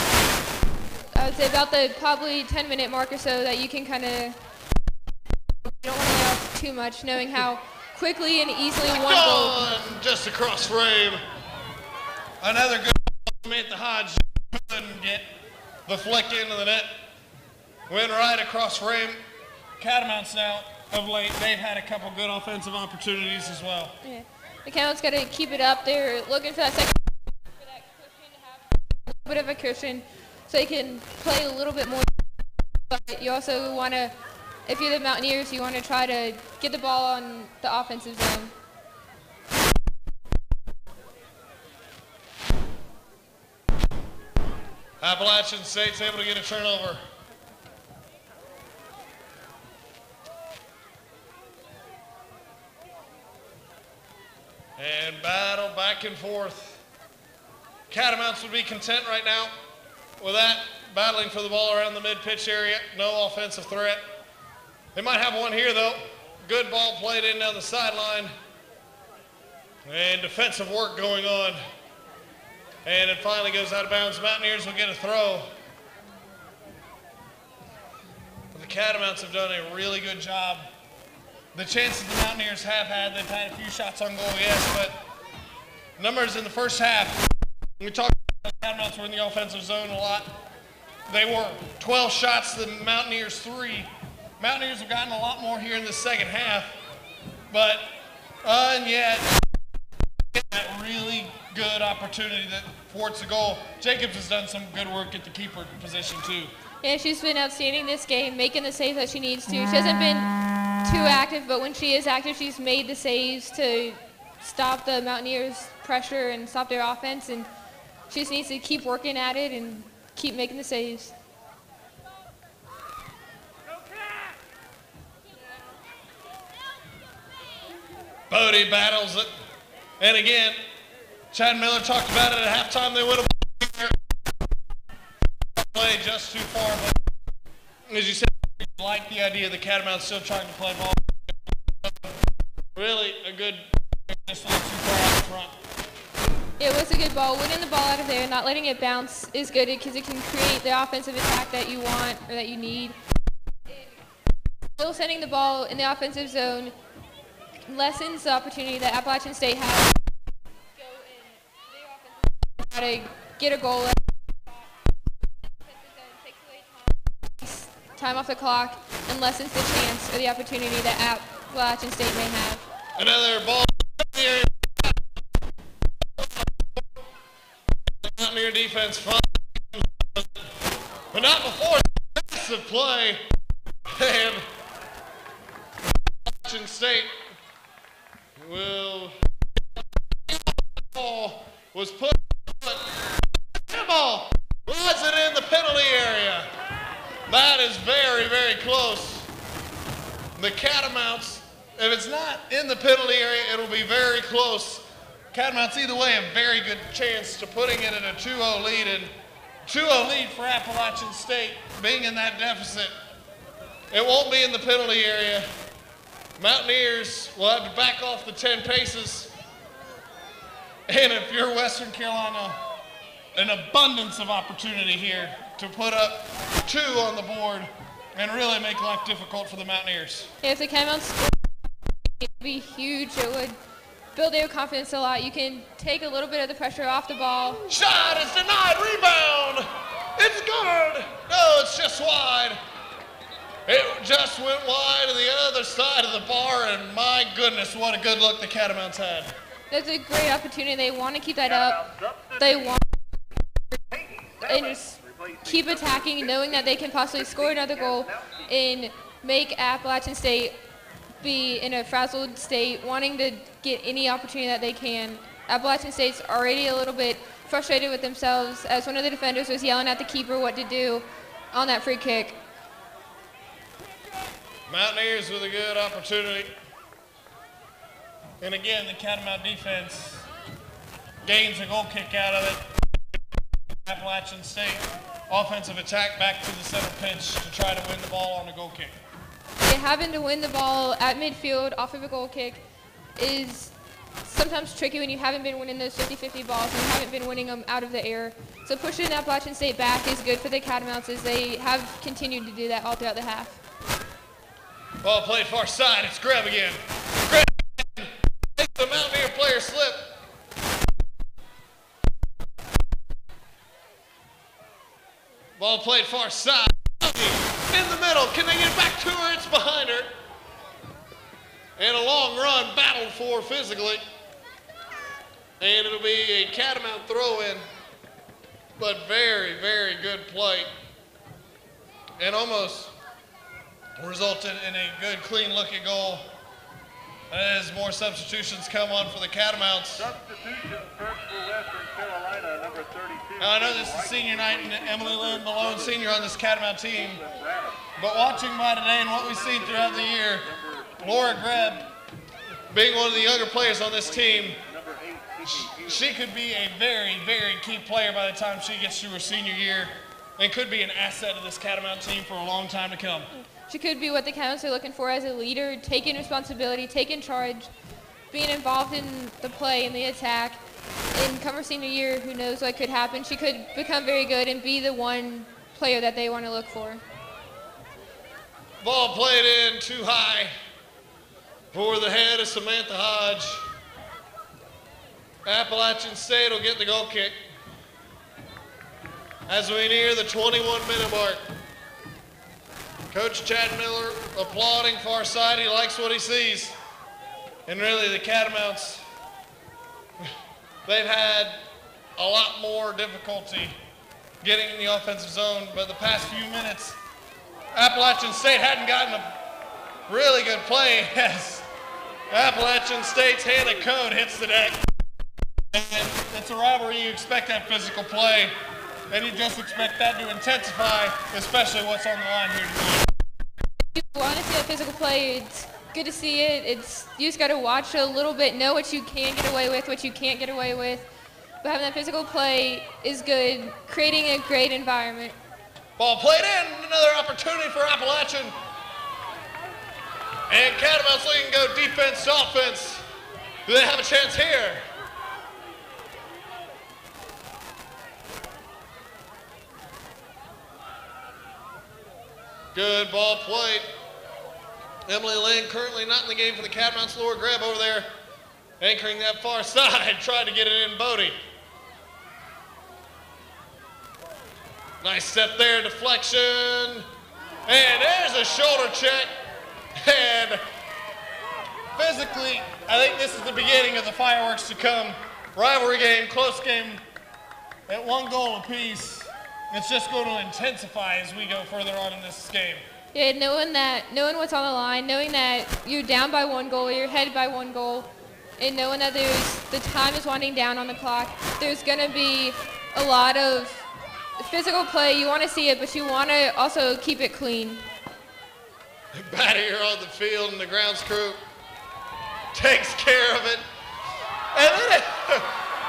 Speaker 2: I would say about the probably 10-minute mark or so that you can kind of, you don't want to lay off too much, knowing how quickly and easily one goal.
Speaker 1: Just across frame. Another good Samantha Hodge couldn't get the flick into the net. Went right across frame. Catamounts now, of late, they've had a couple good offensive opportunities as well.
Speaker 2: Yeah. The Catamounts got to keep it up. They're looking for that second, for that cushion, to have a little bit of a cushion so they can play a little bit more. But you also want to, if you're the Mountaineers, you want to try to get the ball on the offensive zone.
Speaker 1: Appalachian State's able to get a turnover. And battle back and forth. Catamounts would be content right now with that, battling for the ball around the mid-pitch area. No offensive threat. They might have one here, though. Good ball played in down the sideline. And defensive work going on. And it finally goes out of bounds. Mountaineers will get a throw. But the Catamounts have done a really good job. The chances the Mountaineers have had, they've had a few shots on goal, yes, but numbers in the first half, we talked about the Catamounts were in the offensive zone a lot. They were 12 shots to the Mountaineers 3. Mountaineers have gotten a lot more here in the second half, but and yet that really good opportunity that thwarts the goal. Jacobs has done some good work at the keeper position too.
Speaker 2: Yeah, she's been outstanding this game, making the saves that she needs to. She hasn't been too active, but when she is active, she's made the saves to stop the Mountaineers' pressure and stop their offense, and she just needs to keep working at it and keep making the saves.
Speaker 1: Bodie battles it, and again, Chad Miller talked about it at halftime. They would have played just too far, but as you said, I like the idea of the Catamounts still trying to play ball. Really a good, just a little too far out front.
Speaker 2: It was a good ball. Winning the ball out of there, not letting it bounce is good because it can create the offensive attack that you want or that you need. Still sending the ball in the offensive zone lessens the opportunity that Appalachian State has to go in the offensive zone, try to get a goal. Time off the clock and lessens the chance or the opportunity that Appalachian State may have.
Speaker 1: Another ball in the area. Mountaineer defense fine, but not before massive play. And Appalachian State will ball was put, but the ball was it in the penalty area. That is very, very close. The Catamounts, if it's not in the penalty area, it'll be very close. Catamounts either way a very good chance to putting it in a 2-0 lead, and 2-0 lead for Appalachian State being in that deficit. It won't be in the penalty area. Mountaineers will have to back off the 10 paces. And if you're Western Carolina, an abundance of opportunity here to put up 2 on the board and really make life difficult for the Mountaineers.
Speaker 2: If the Catamounts it would be huge, it would build their confidence a lot. You can take a little bit of the pressure off the ball.
Speaker 1: Shot is denied, rebound! It's good! No, it's just wide. It just went wide to the other side of the bar, and my goodness, what a good look the Catamounts had.
Speaker 2: That's a great opportunity. They want to keep that up. They want and just keep attacking, knowing that they can possibly score another goal and make Appalachian State be in a frazzled state, wanting to get any opportunity that they can. Appalachian State's already a little bit frustrated with themselves as one of the defenders was yelling at the keeper what to do on that free kick.
Speaker 1: Mountaineers with a good opportunity. And again, the Catamount defense gains a goal kick out of it. Appalachian State offensive attack back to the center pitch to try to win the ball on a goal kick.
Speaker 2: Yeah, having to win the ball at midfield off of a goal kick is sometimes tricky when you haven't been winning those 50-50 balls and you haven't been winning them out of the air. So pushing Appalachian State back is good for the Catamounts as they have continued to do that all throughout the half.
Speaker 1: Ball played far side. It's Greb again. Greb makes the Mountaineer player slip. Ball played far side. In the middle. Can they get back to her? It's behind her. And a long run battled for physically. And it'll be a Catamount throw-in. But very, very good play. And almost resulted in a good, clean-looking goal. As more substitutions come on for the Catamounts.
Speaker 3: Substitution first for Western Carolina, number 32.
Speaker 1: Now, I know this is senior night and Emily Lynn Malone, senior on this Catamount team. But watching by today and what we've seen throughout the year, Laura Greb, being one of the younger players on this team, she could be a very, very key player by the time she gets to her senior year and could be an asset of this Catamount team for a long time to come.
Speaker 2: She could be what the Catamounts are looking for as a leader, taking responsibility, taking charge, being involved in the play and the attack. And come her senior year, who knows what could happen. She could become very good and be the one player that they want to look for.
Speaker 1: Ball played in too high for the head of Samantha Hodge. Appalachian State will get the goal kick as we near the 21-minute mark. Coach Chad Miller applauding far side. He likes what he sees. And really the Catamounts, they've had a lot more difficulty getting in the offensive zone, but the past few minutes, Appalachian State hadn't gotten a really good play as Appalachian State's Hannah Code hits the deck. And it's a rivalry. You expect that physical play, and you just expect that to intensify, especially what's on the line here tonight.
Speaker 2: You want to see that physical play. It's good to see it. You just got to watch a little bit, know what you can get away with, what you can't get away with. But having that physical play is good, creating a great environment.
Speaker 1: Ball played in, another opportunity for Appalachian. And Catamounts looking to go defense to offense. Do they have a chance here? Good ball played. Emily Lynn currently not in the game for the Catamounts. Laura Greb over there anchoring that far side, tried to get it in Bodie. Nice step there, deflection. And there's a shoulder check. And physically, I think this is the beginning of the fireworks to come. Rivalry game, close game, at 1 goal apiece. It's just going to intensify as we go further on in this game.
Speaker 2: Yeah, knowing what's on the line, knowing that you're down by 1 goal, you're ahead by 1 goal, and knowing that the time is winding down on the clock, there's going to be a lot of physical play. You want to see it, but you want to also keep it clean.
Speaker 1: Battier on the field, and the grounds crew takes care of it. And then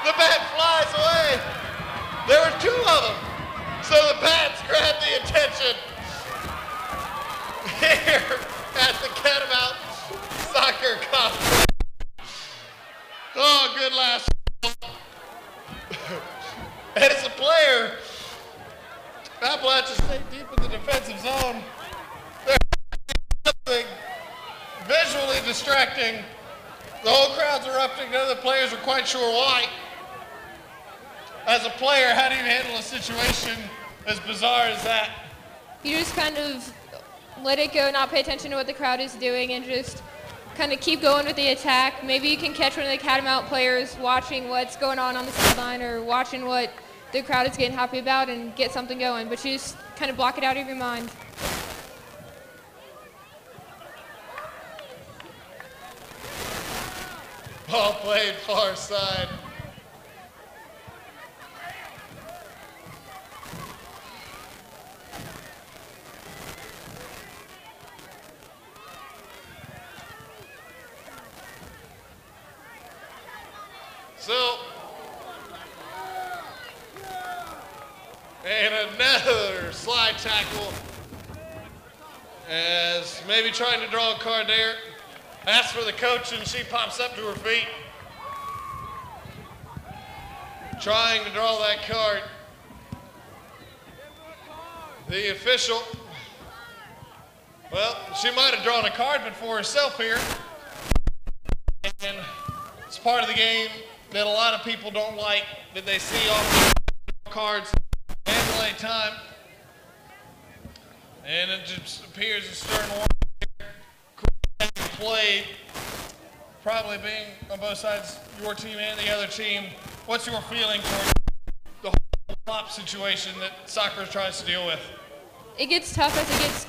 Speaker 1: the bat flies away. There were 2 of them. So the bats grab the attention here at the Catamount Soccer Complex. Oh, good last. And as a player, Appalachian State deep in the defensive zone. There's something visually distracting. The whole crowd's erupting. None of the players are quite sure why. As a player, how do you handle a situation as bizarre as that?
Speaker 2: You just kind of let it go, not pay attention to what the crowd is doing, and just kind of keep going with the attack. Maybe you can catch one of the Catamount players watching what's going on the sideline or watching what the crowd is getting happy about and get something going. But you just kind of block it out of your mind.
Speaker 1: Ball played far side. So, and another slide tackle as maybe trying to draw a card there. Asks for the coach and she pops up to her feet. Trying to draw that card. The official, well, she might have drawn a card but for herself here. And it's part of the game that a lot of people don't like, that they see off cards and delay time. And it just appears a stern warning. Played, probably being on both sides, your team and the other team. What's your feeling for the whole flop situation that soccer tries to deal with?
Speaker 2: It gets tough as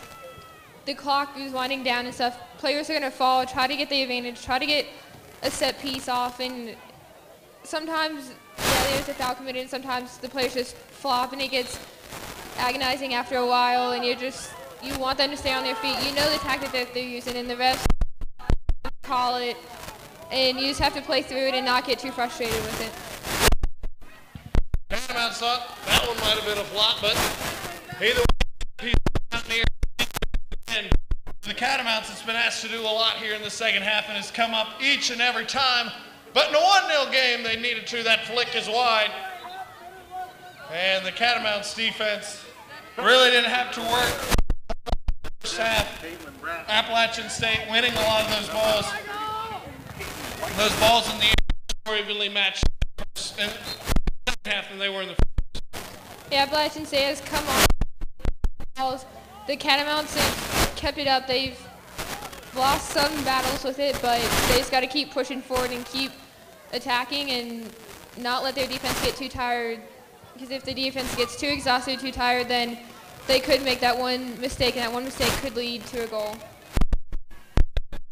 Speaker 2: the clock is winding down and stuff. Players are going to fall, try to get the advantage, try to get a set piece off, and sometimes, yeah, there's a foul committed, and sometimes the players just flop, and it gets agonizing after a while, and you want them to stay on their feet. You know the tactic that they're using, and the refs call it, and you just have to play through it and not get too frustrated with it.
Speaker 1: Catamounts thought that one might have been a flop, but either way, he's out near. And the Catamounts has been asked to do a lot here in the second half and has come up each and every time. But in a 1-0 game, they needed to. That flick is wide. And the Catamounts defense really didn't have to work. First half, Appalachian State winning a lot of those balls. Those balls in the air were evenly matched in the second half than they were in the first.
Speaker 2: Yeah, Appalachian State has come on balls. The Catamounts have kept it up. They've lost some battles with it, but they just got to keep pushing forward and keep attacking and not let their defense get too tired. Because if the defense gets too exhausted, too tired, then they could make that one mistake, and that one mistake could lead to a goal.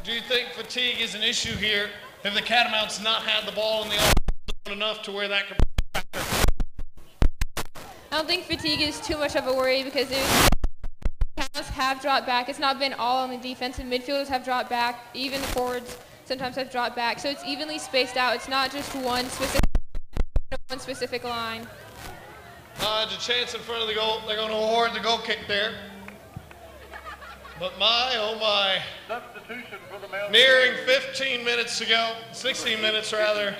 Speaker 1: Do you think fatigue is an issue here? Have the Catamounts not had the ball in the offensive zone enough to where that could be a factor?
Speaker 2: I don't think fatigue is too much of a worry because the Catamounts have dropped back. It's not been all on the defense, and midfielders have dropped back. Even the forwards sometimes have dropped back. So it's evenly spaced out. It's not just one specific line.
Speaker 1: A chance in front of the goal. They're going to award the goal kick there. But my, oh my. Nearing 15 minutes to go, 16 minutes rather.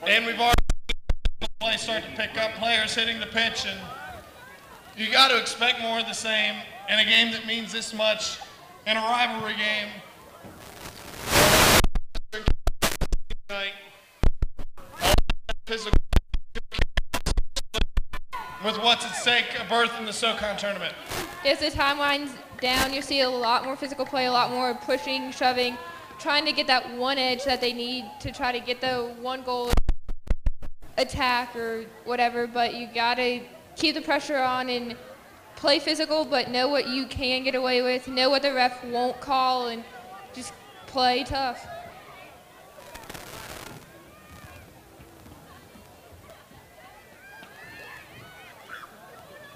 Speaker 1: And we've already seen the play start to pick up, players hitting the pitch, and you got to expect more of the same in a game that means this much, in a rivalry game. Physical with what's at stake, a berth in the SoCon tournament.
Speaker 2: As the time winds down, you see a lot more physical play, a lot more pushing, shoving, trying to get that one edge that they need to try to get the one goal attack or whatever, but you got to keep the pressure on and play physical, but know what you can get away with, know what the ref won't call, and just play tough.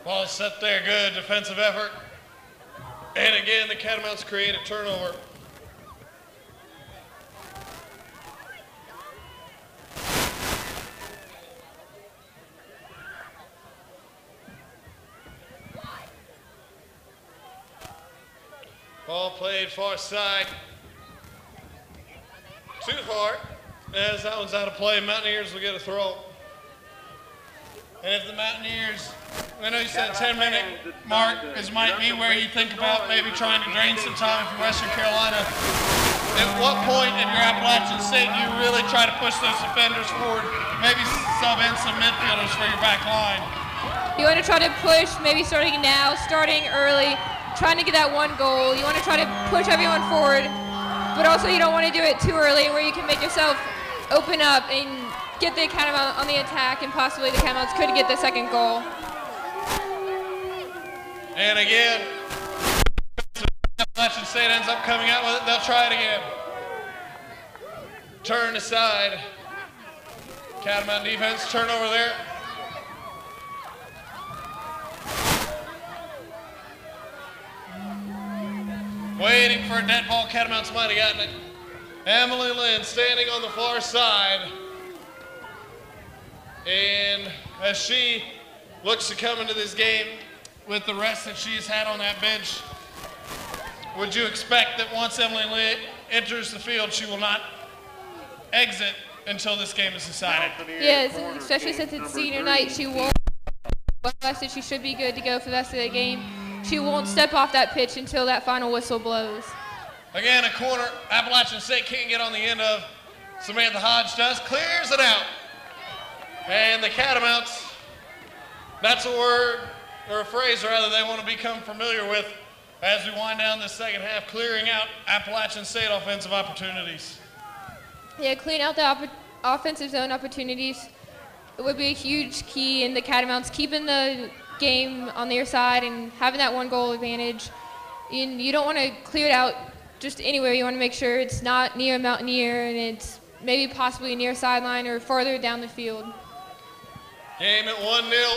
Speaker 1: Ball set there, good defensive effort. And again, the Catamounts create a turnover. Ball played far side. Too far, as that one's out of play. Mountaineers will get a throw. And if the Mountaineers, I know you said 10-minute mark is might be where you think about maybe trying to drain some time from Western Carolina. At what point in your Appalachian State do you really try to push those defenders forward, maybe sub in some midfielders for your back line?
Speaker 2: You want to try to push, maybe starting now, starting early, trying to get that one goal. You want to try to push everyone forward, but also you don't want to do it too early where you can make yourself open up and get the Catamount on the attack, and possibly the Catamounts could get the second goal.
Speaker 1: And again, Appalachian State ends up coming out with it. They'll try it again. Turn aside. Catamount defense, turnover there. Waiting for a dead ball. Catamounts might have gotten it. Emily Lynn standing on the far side. And as she looks to come into this game with the rest that she's had on that bench, would you expect that once Emily Lynn enters the field, she will not exit until this game is decided?
Speaker 2: Yes, especially since it's senior night, she won't. She should be good to go for the rest of the game. She won't step off that pitch until that final whistle blows.
Speaker 1: Again, a corner Appalachian State can't get on the end of. Samantha Hodge does, clears it out. And the Catamounts, that's a word, or a phrase rather, they want to become familiar with as we wind down this second half, clearing out Appalachian State offensive opportunities.
Speaker 2: Yeah, clean out the offensive zone opportunities. It would be a huge key in the Catamounts keeping the game on their side and having that one goal advantage. And you don't want to clear it out just anywhere. You want to make sure it's not near a Mountaineer and it's maybe possibly near sideline or farther down the field.
Speaker 1: Game at 1-0.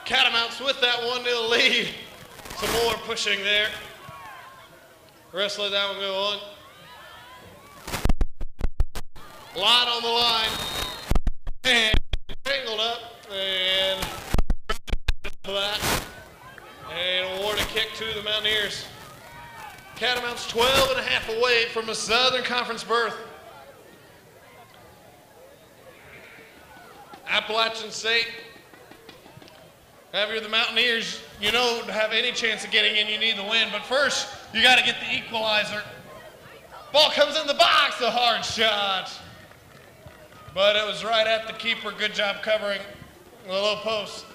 Speaker 1: Catamounts with that 1-0 lead. Some more pushing there. Rest let that one go on. Lot on the line. And tangled up. And that. And award a kick to the Mountaineers. Catamounts 12.5 away from a Southern Conference berth. Appalachian State. However, the Mountaineers, you know, to have any chance of getting in, you need the win. But first, you got to get the equalizer. Ball comes in the box, a hard shot. But it was right at the keeper. Good job covering the low post.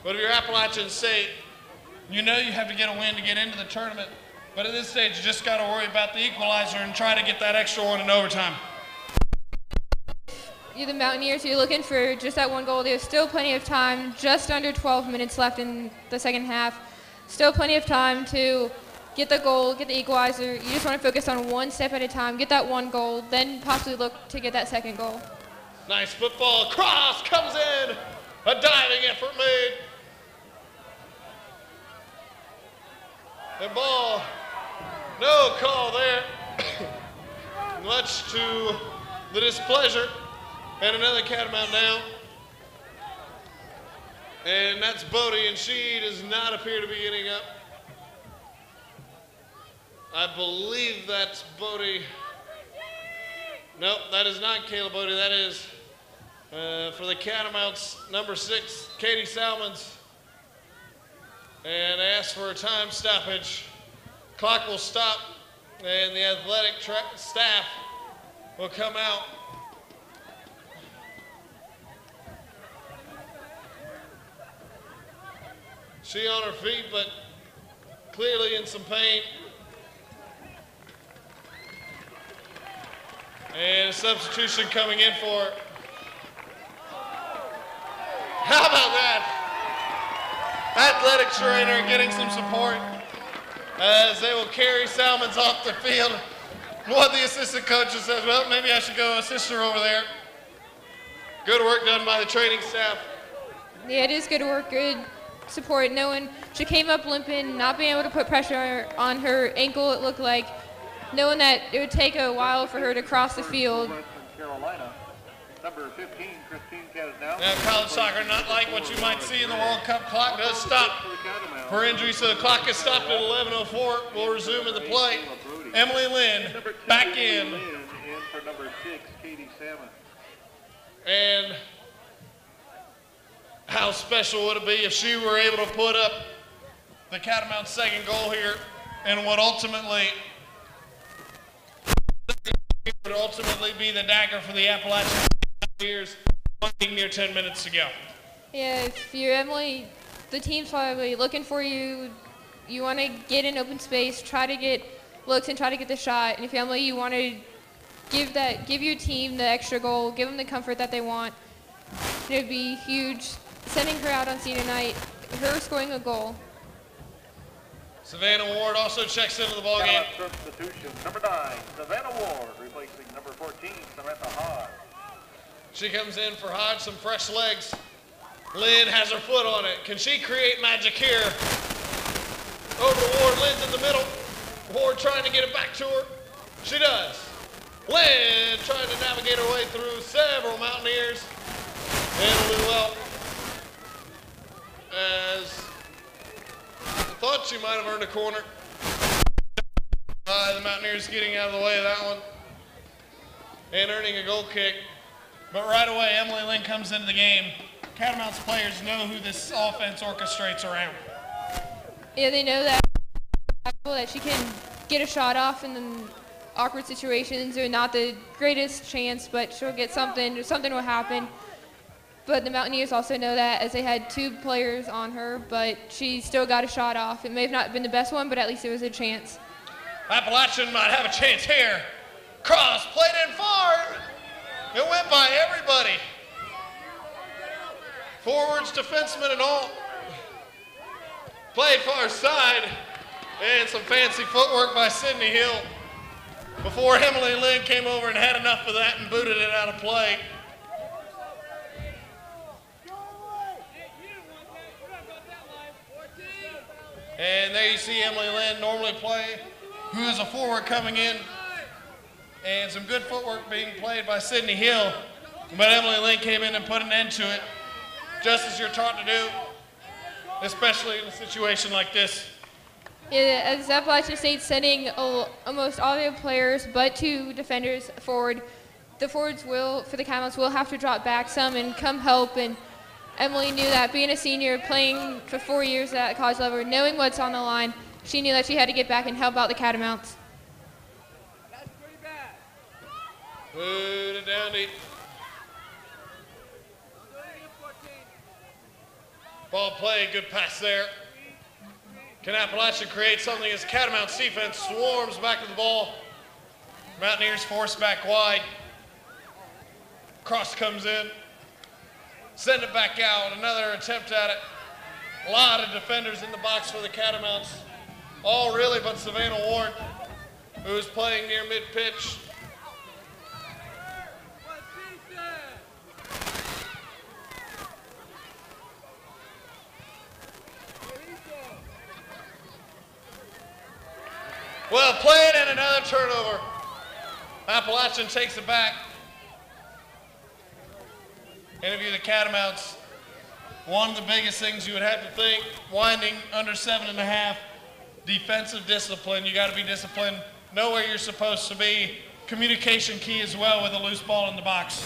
Speaker 1: But if you're Appalachian State, you know you have to get a win to get into the tournament. But at this stage, you just got to worry about the equalizer and try to get that extra one in overtime.
Speaker 2: You're the Mountaineers, you're looking for just that one goal. There's still plenty of time, just under 12 minutes left in the second half. Still plenty of time to get the goal, get the equalizer. You just want to focus on one step at a time, get that one goal, then possibly look to get that second goal.
Speaker 1: Nice football, cross comes in, a diving effort made. The ball, no call there, much to the displeasure. And another Catamount down. And that's Bodie, and she does not appear to be getting up. I believe that's Bodie. Nope, that is not Kayla Bodie. That is, for the Catamounts, number 6, Katie Salmons. And asked for a time stoppage. Clock will stop, and the athletic staff will come out. She on her feet, but clearly in some pain. And a substitution coming in for her. How about that? Athletic trainer getting some support as they will carry Salmons off the field. One of the assistant coaches says, well, maybe I should go assist her over there. Good work done by the training staff.
Speaker 2: Yeah, it is good work, good support, knowing she came up limping, not being able to put pressure on her ankle, it looked like, knowing that it would take a while for her to cross the field.
Speaker 3: Western Carolina, number 15, Christine Casdown.
Speaker 1: Now, college soccer, not like what you might see in the World Cup. Clock does stop for injury, so the clock is stopped at 11:04. We'll resume in the play. Emily Lynn back in.
Speaker 3: In for number 6, Katie Salmon.
Speaker 1: And how special would it be if she were able to put up the Catamounts' second goal here and would ultimately be the dagger for the Appalachian State, near 10 minutes to go.
Speaker 2: Yeah, if you're Emily, the team's probably looking for you. You want to get in open space, try to get looks and try to get the shot. And if you're Emily, you want to give your team the extra goal, give them the comfort that they want. It would be huge. Sending her out on senior night, her scoring a goal.
Speaker 1: Savannah Ward also checks into the ballgame.
Speaker 3: Substitution, number 9, Savannah Ward, replacing number 14, Samantha Hodge.
Speaker 1: She comes in for Hodge, some fresh legs. Lynn has her foot on it. Can she create magic here? Over to Ward, Lynn's in the middle. Ward trying to get it back to her. She does. Lynn trying to navigate her way through several Mountaineers. And will do well. As I thought she might have earned a corner. The Mountaineers getting out of the way of that one and earning a goal kick. But right away, Emily Lynn comes into the game. Catamounts players know who this offense orchestrates around.
Speaker 2: Yeah, they know that she can get a shot off in the awkward situations or not the greatest chance, but she'll get something, or something will happen. But the Mountaineers also know that, as they had 2 players on her, but she still got a shot off. It may have not been the best one, but at least it was a chance.
Speaker 1: Appalachian might have a chance here. Cross, played in far. It went by everybody. Forwards, defensemen, and all. Played far side, and some fancy footwork by Sydney Hill before Emily Lynn came over and had enough of that and booted it out of play. And there you see Emily Lynn normally play, who is a forward coming in. and some good footwork being played by Sydney Hill, but Emily Lynn came in and put an end to it, just as you're taught to do, especially in a situation like this.
Speaker 2: Yeah, as Appalachian State sending almost all their players but 2 defenders forward, the forwards for the Catamounts will have to drop back some and come help, and Emily knew that being a senior, playing for 4 years at college level, knowing what's on the line, she knew that she had to get back and help out the Catamounts.
Speaker 1: Put it down deep. Ball play, good pass there. Can Appalachian create something as Catamounts defense swarms back to the ball? Mountaineers force back wide. Cross comes in. Send it back out, another attempt at it. A lot of defenders in the box for the Catamounts. All really but Savannah Ward, who's playing near mid-pitch. Well played and another turnover. Appalachian takes it back. Interview the Catamounts. One of the biggest things you would have to think, winding under 7.5, defensive discipline. You got to be disciplined, know where you're supposed to be. Communication key as well with a loose ball in the box.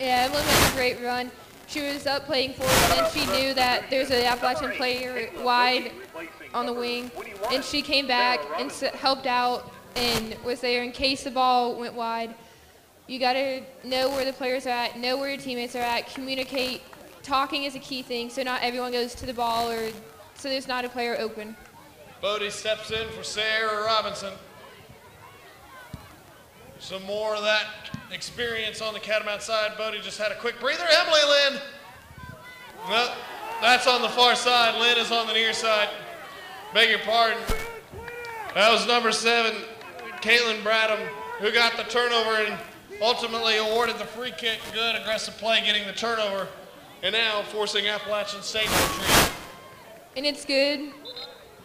Speaker 2: Yeah, Emily made a great run. She was up playing forward, and then she knew that there's an Appalachian player wide on the wing, and she came back and helped out and was there in case the ball went wide. You got to know where the players are at, know where your teammates are at, communicate. Talking is a key thing, so not everyone goes to the ball or so there's not a player open.
Speaker 1: Bodie steps in for Sarah Robinson. Some more of that experience on the Catamount side. Bodie just had a quick breather. Emily Lynn. Well, that's on the far side. Lynn is on the near side. Beg your pardon. That was number 7, Caitlin Bradham, who got the turnover and ultimately awarded the free kick. Good aggressive play getting the turnover, and now forcing Appalachian State to retreat.
Speaker 2: And it's good.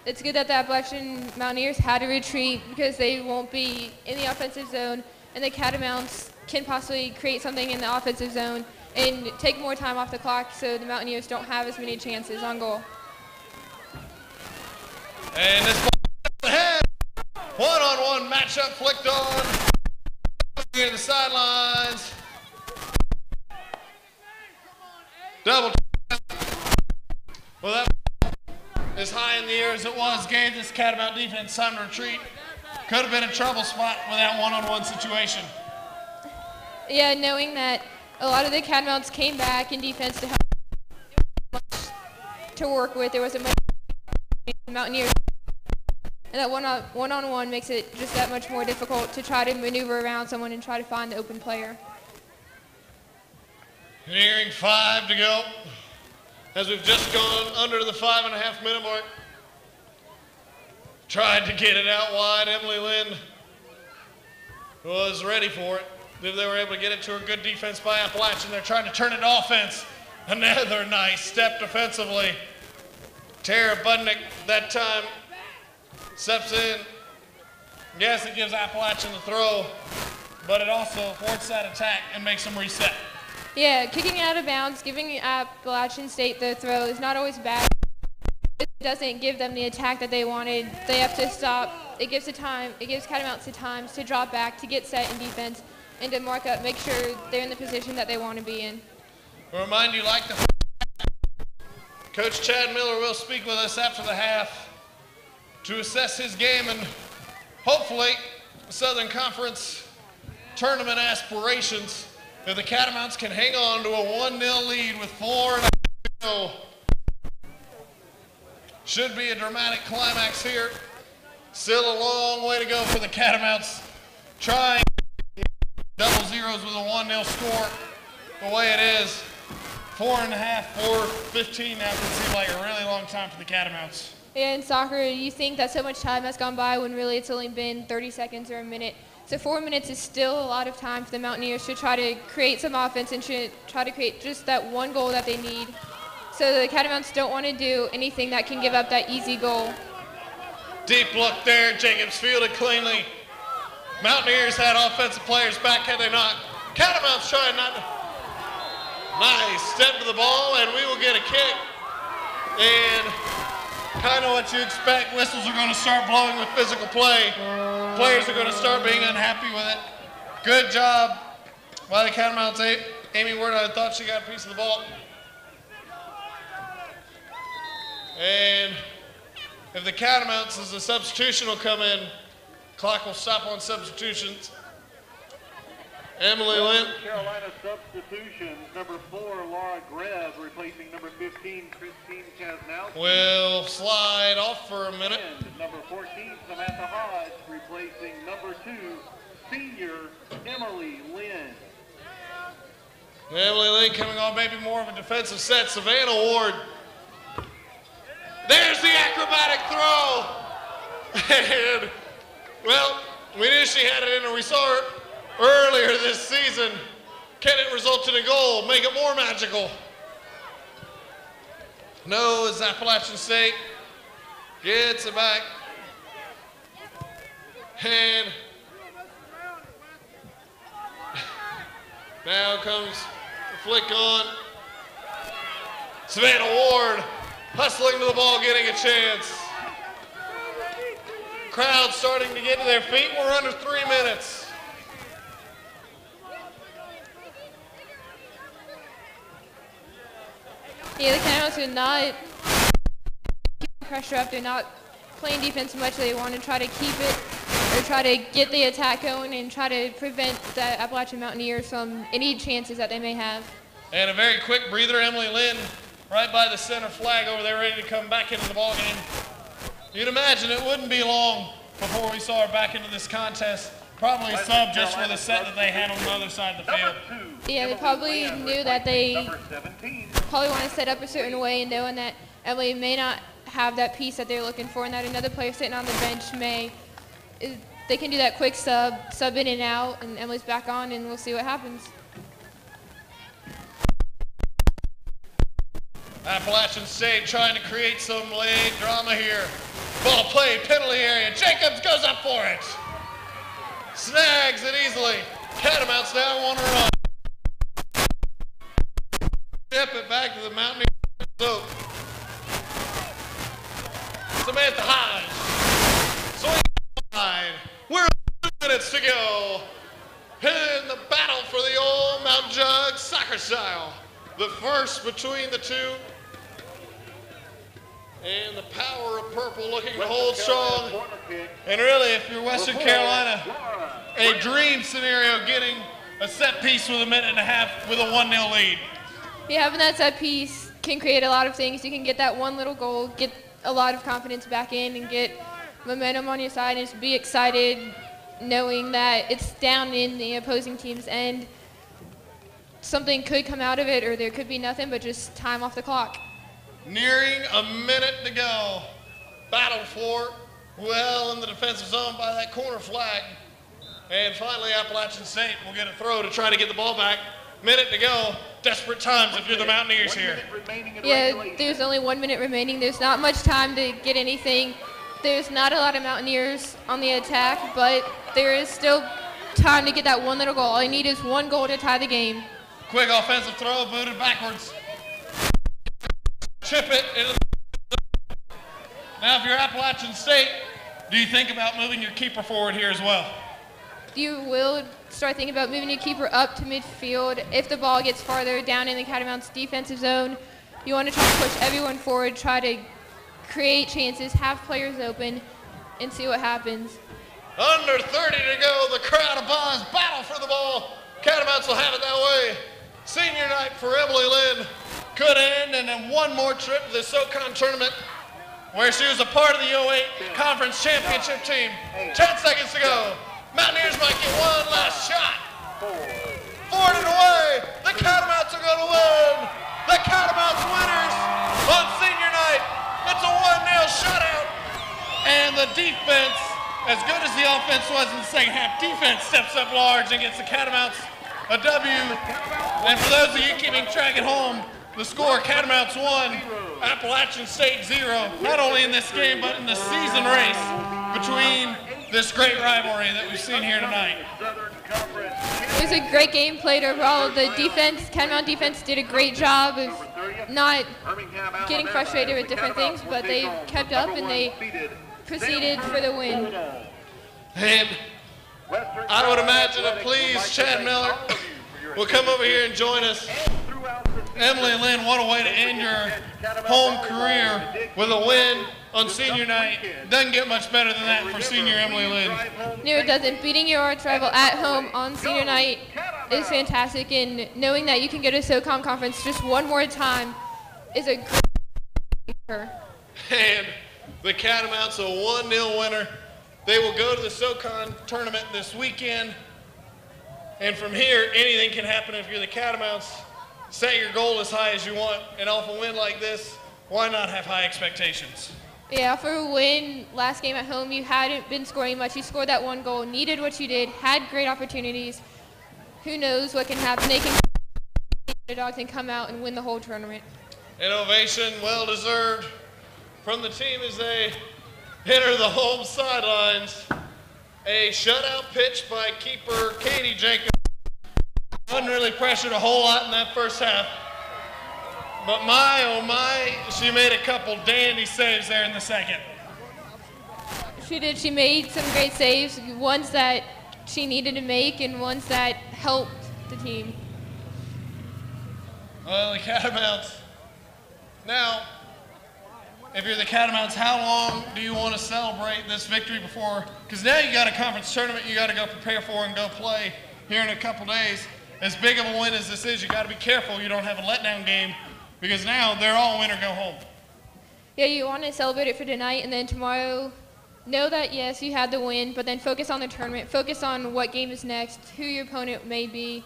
Speaker 2: It's good that the Appalachian Mountaineers had to retreat because they won't be in the offensive zone, and the Catamounts can possibly create something in the offensive zone and take more time off the clock so the Mountaineers don't have as many chances on goal.
Speaker 1: And this ball ahead. One-on-one matchup flicked on. Near the sidelines. Double. Well, that as high in the air as it was gave this Catamount defense time to retreat. Could have been a trouble spot with that one-on-one situation.
Speaker 2: Yeah, knowing that a lot of the Catamounts came back in defense to help to work with. There was a much Mountaineers, and that one-on-one makes it just that much more difficult to try to maneuver around someone and try to find the open player.
Speaker 1: Nearing 5 to go, as we've just gone under the 5.5 minute mark. Tried to get it out wide. Emily Lynn was ready for it. If they were able to get it to her, good defense by Appalachian. They're trying to turn it to offense. Another nice step defensively. Tara Budnick that time steps in. Yes, it gives Appalachian the throw, but it also thwarts that attack and makes them reset.
Speaker 2: Yeah, kicking out of bounds, giving Appalachian State the throw is not always bad. It doesn't give them the attack that they wanted. They have to stop. It gives Catamounts the time to drop back, to get set in defense, and to mark up, make sure they're in the position that they want to be in.
Speaker 1: I'll remind you, like the Coach Chad Miller will speak with us after the half to assess his game and hopefully Southern Conference tournament aspirations. If the Catamounts can hang on to a 1-0 lead with 4.5 to go, should be a dramatic climax here. Still a long way to go for the Catamounts. Trying double zeros with a 1-0 score the way it is. 4.5, 4:15 now can seem like a really long time for the Catamounts.
Speaker 2: Yeah, in soccer, you think that so much time has gone by when really it's only been 30 seconds or a minute. So 4 minutes is still a lot of time for the Mountaineers to try to create some offense and try to create just that one goal that they need. So the Catamounts don't want to do anything that can give up that easy goal.
Speaker 1: Deep look there. Jacobs fielded cleanly. Mountaineers had offensive players back, had they not. Catamounts trying not to. Nice step to the ball, and we will get a kick. And kind of what you expect, whistles are going to start blowing with physical play. Players are going to start being unhappy with it. Good job by the Catamounts. Amy Ward, I thought she got a piece of the ball. And if the Catamounts as a substitution will come in, clock will stop on substitutions. Emily Lynn.
Speaker 3: Western Carolina substitutions, number 4, Laura Greb, replacing number 15, Christine Kaznowski.
Speaker 1: Will slide off for a minute.
Speaker 3: And number 14, Samantha Hodge, replacing number 2, senior Emily Lynn.
Speaker 1: Emily Lynn coming on maybe more of a defensive set. Savannah Ward. There's the acrobatic throw. And, well, we knew she had it in her. We saw her earlier this season. Can it result in a goal? Make it more magical. No, as Appalachian State gets it back. And now comes the flick on. Savannah Ward hustling to the ball, getting a chance. Crowd starting to get to their feet. We're under 3 minutes.
Speaker 2: Yeah, the Catamounts are not keeping pressure up. They're not playing defense much. They want to try to keep it or try to get the attack going and try to prevent the Appalachian Mountaineers from any chances that they may have.
Speaker 1: And a very quick breather, Emily Lynn, right by the center flag over there, ready to come back into the ballgame. You'd imagine it wouldn't be long before we saw her back into this contest. Probably sub just for the set that they had on the other side of the field.
Speaker 2: Yeah, they probably knew that they probably want to set up a certain way, and knowing that Emily may not have that piece that they're looking for, and that another player sitting on the bench they can do that quick sub in and out, and Emily's back on, and we'll see what happens.
Speaker 1: Appalachian State trying to create some late drama here. Ball played, penalty area. Jacobs goes up for it. Snags it easily. Catamounts now want to run. Step it back to the Mountaineers. So, Samantha Hodge. Swing line. We're 2 minutes to go. In the battle for the old Mount Jug soccer style. The first between the two. And the power of purple looking to hold strong. And really, if you're Western Carolina, a dream scenario getting a set piece with 1.5 minutes with a 1-0 lead.
Speaker 2: Yeah, having that set piece can create a lot of things. You can get that one little goal, get a lot of confidence back in, and get momentum on your side, and just be excited knowing that it's down in the opposing team's end. Something could come out of it, or there could be nothing, but just time off the clock.
Speaker 1: Nearing 1 minute to go. Battled for well in the defensive zone by that corner flag. And finally, Appalachian State will get a throw to try to get the ball back. Minute to go. Desperate times if you're the Mountaineers here.
Speaker 2: Yeah, there's only 1 minute remaining. There's not much time to get anything. There's not a lot of Mountaineers on the attack, but there is still time to get that one little goal. All you need is one goal to tie the game.
Speaker 1: Quick offensive throw, booted backwards. Chip it into the... Now, if you're Appalachian State, do you think about moving your keeper forward here as well?
Speaker 2: You will start thinking about moving your keeper up to midfield. If the ball gets farther down in the Catamounts defensive zone, you want to try to push everyone forward, try to create chances, have players open, and see what happens.
Speaker 1: Under 30 to go, the crowd of bonds battle for the ball. Catamounts will have it that way. Senior night for Emily Lynn could end, and then one more trip to the SoCon tournament where she was a part of the 08 Conference Championship team. 10 seconds to go. Mountaineers might get one last shot. 4 away. The Catamounts are going to win. The Catamounts winners on senior night. It's a 1-0 shutout. And the defense, as good as the offense was in the second half, defense steps up large and gets the Catamounts a W. And for those of you keeping track at home, the score, Catamounts 1, Appalachian State 0, not only in this game, but in the season race between this great rivalry that we've seen here tonight?
Speaker 2: It was a great game played overall. The defense, Catamount defense, did a great job of not getting frustrated with different things, but they kept up and they proceeded for the win.
Speaker 1: And I would imagine a pleased Chad Miller will come over here and join us. Emily Lynn, what a way to end your home career with a win on senior night. Doesn't get much better than that for senior Emily Lynn.
Speaker 2: No, it doesn't. Beating your arch rival at home on senior night is fantastic, and knowing that you can go to SoCon Conference just one more time is a great thing for her.
Speaker 1: And the Catamounts, a 1-0 winner. They will go to the SoCon tournament this weekend. And from here, anything can happen if you're the Catamounts. Set your goal as high as you want, and off a win like this, why not have high expectations?
Speaker 2: Yeah, for a win last game at home, you hadn't been scoring much. You scored that one goal, needed what you did, had great opportunities. Who knows what can happen? They can underdogs and come out and win the whole tournament.
Speaker 1: An ovation, well deserved, from the team as they enter the home sidelines. A shutout pitch by keeper Katie Jacobs. Wasn't really pressured a whole lot in that first half. But my, oh my, she made a couple dandy saves there in the second.
Speaker 2: She did. She made some great saves, ones that she needed to make and ones that helped the team.
Speaker 1: Well, the Catamounts. Now, if you're the Catamounts, how long do you want to celebrate this victory before? Because now you got a conference tournament you got to go prepare for and go play here in a couple days. As big of a win as this is, you got to be careful you don't have a letdown game, because now they're all win or go home.
Speaker 2: Yeah, you want to celebrate it for tonight, and then tomorrow, know that, yes, you had the win, but then focus on the tournament. Focus on what game is next, who your opponent may be.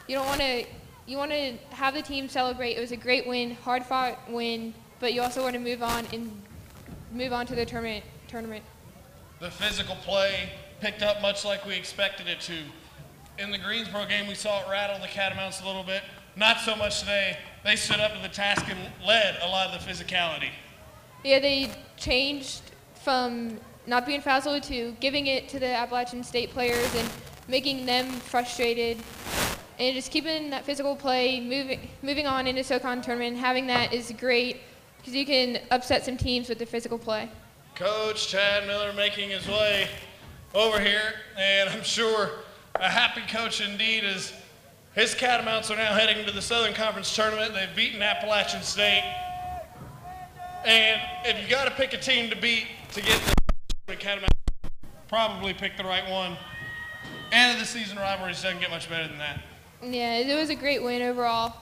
Speaker 2: You want to have the team celebrate. It was a great win, hard-fought win, but you also want to move on to the tournament.
Speaker 1: The physical play picked up much like we expected it to. In the Greensboro game, we saw it rattle the Catamounts a little bit. Not so much today. They stood up to the task and led a lot of the physicality.
Speaker 2: Yeah, they changed from not being frazzled to giving it to the Appalachian State players and making them frustrated. And just keeping that physical play, moving on into SoCon tournament, having that is great because you can upset some teams with the physical play.
Speaker 1: Coach Chad Miller making his way over here, and I'm sure a happy coach indeed as his Catamounts are now heading into the Southern Conference tournament. They've beaten Appalachian State. And if you got to pick a team to beat to get the Catamounts, probably pick the right one. End of the season rivalries doesn't get much better than that.
Speaker 2: Yeah, it was a great win overall.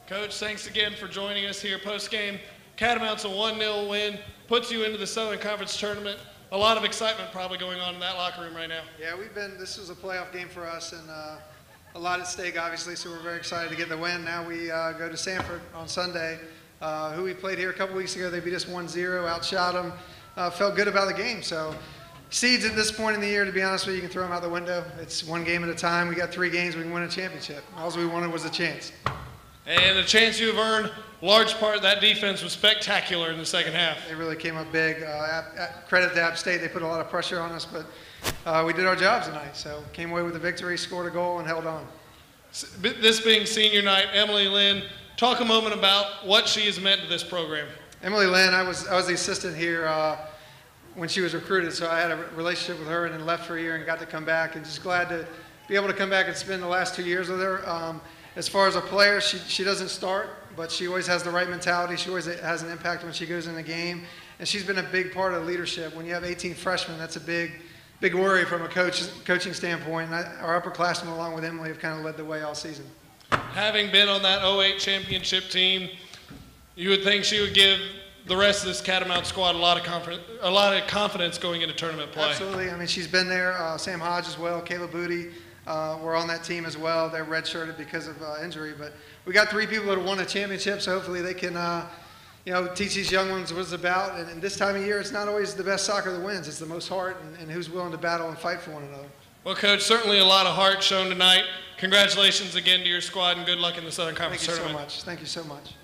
Speaker 1: Coach, thanks again for joining us here post-game. Catamounts a 1-0 win, puts you into the Southern Conference tournament. A lot of excitement probably going on in that locker room right now.
Speaker 4: Yeah, this was a playoff game for us, and a lot at stake, obviously, so we're very excited to get the win. Now we go to Sanford on Sunday, who we played here a couple weeks ago. They beat us 1-0, outshot them, felt good about the game. So seeds at this point in the year, to be honest with you, you can throw them out the window. It's one game at a time. We got 3 games, we can win a championship. All we wanted was a chance.
Speaker 1: And the chance you've earned, large part of that defense was spectacular in the second half.
Speaker 4: They really came up big. Credit to App State, they put a lot of pressure on us, but we did our jobs tonight. So came away with a victory, scored a goal, and held on.
Speaker 1: This being senior night, Emily Lynn, talk a moment about what she has meant to this program.
Speaker 4: Emily Lynn, I was the assistant here when she was recruited, so I had a relationship with her and then left for a year and got to come back, and just glad to be able to come back and spend the last 2 years with her. As far as a player, she doesn't start, but she always has the right mentality. She always has an impact when she goes in the game, and she's been a big part of leadership. When you have 18 freshmen, that's a big worry from a coaching standpoint. And our upperclassmen, along with Emily, have kind of led the way all season.
Speaker 1: Having been on that 08 championship team, you would think she would give the rest of this Catamount squad a lot of confidence going into tournament play.
Speaker 4: Absolutely. I mean, she's been there. Sam Hodge as well, Kayla Booty. We're on that team as well. They're redshirted because of injury, but we got 3 people that have won a championship, so hopefully they can, teach these young ones what it's about. And this time of year, it's not always the best soccer that wins. It's the most heart and who's willing to battle and fight for one another.
Speaker 1: Well, Coach, certainly a lot of heart shown tonight. Congratulations again to your squad and good luck in the Southern Conference Tournament.
Speaker 4: Thank you so much.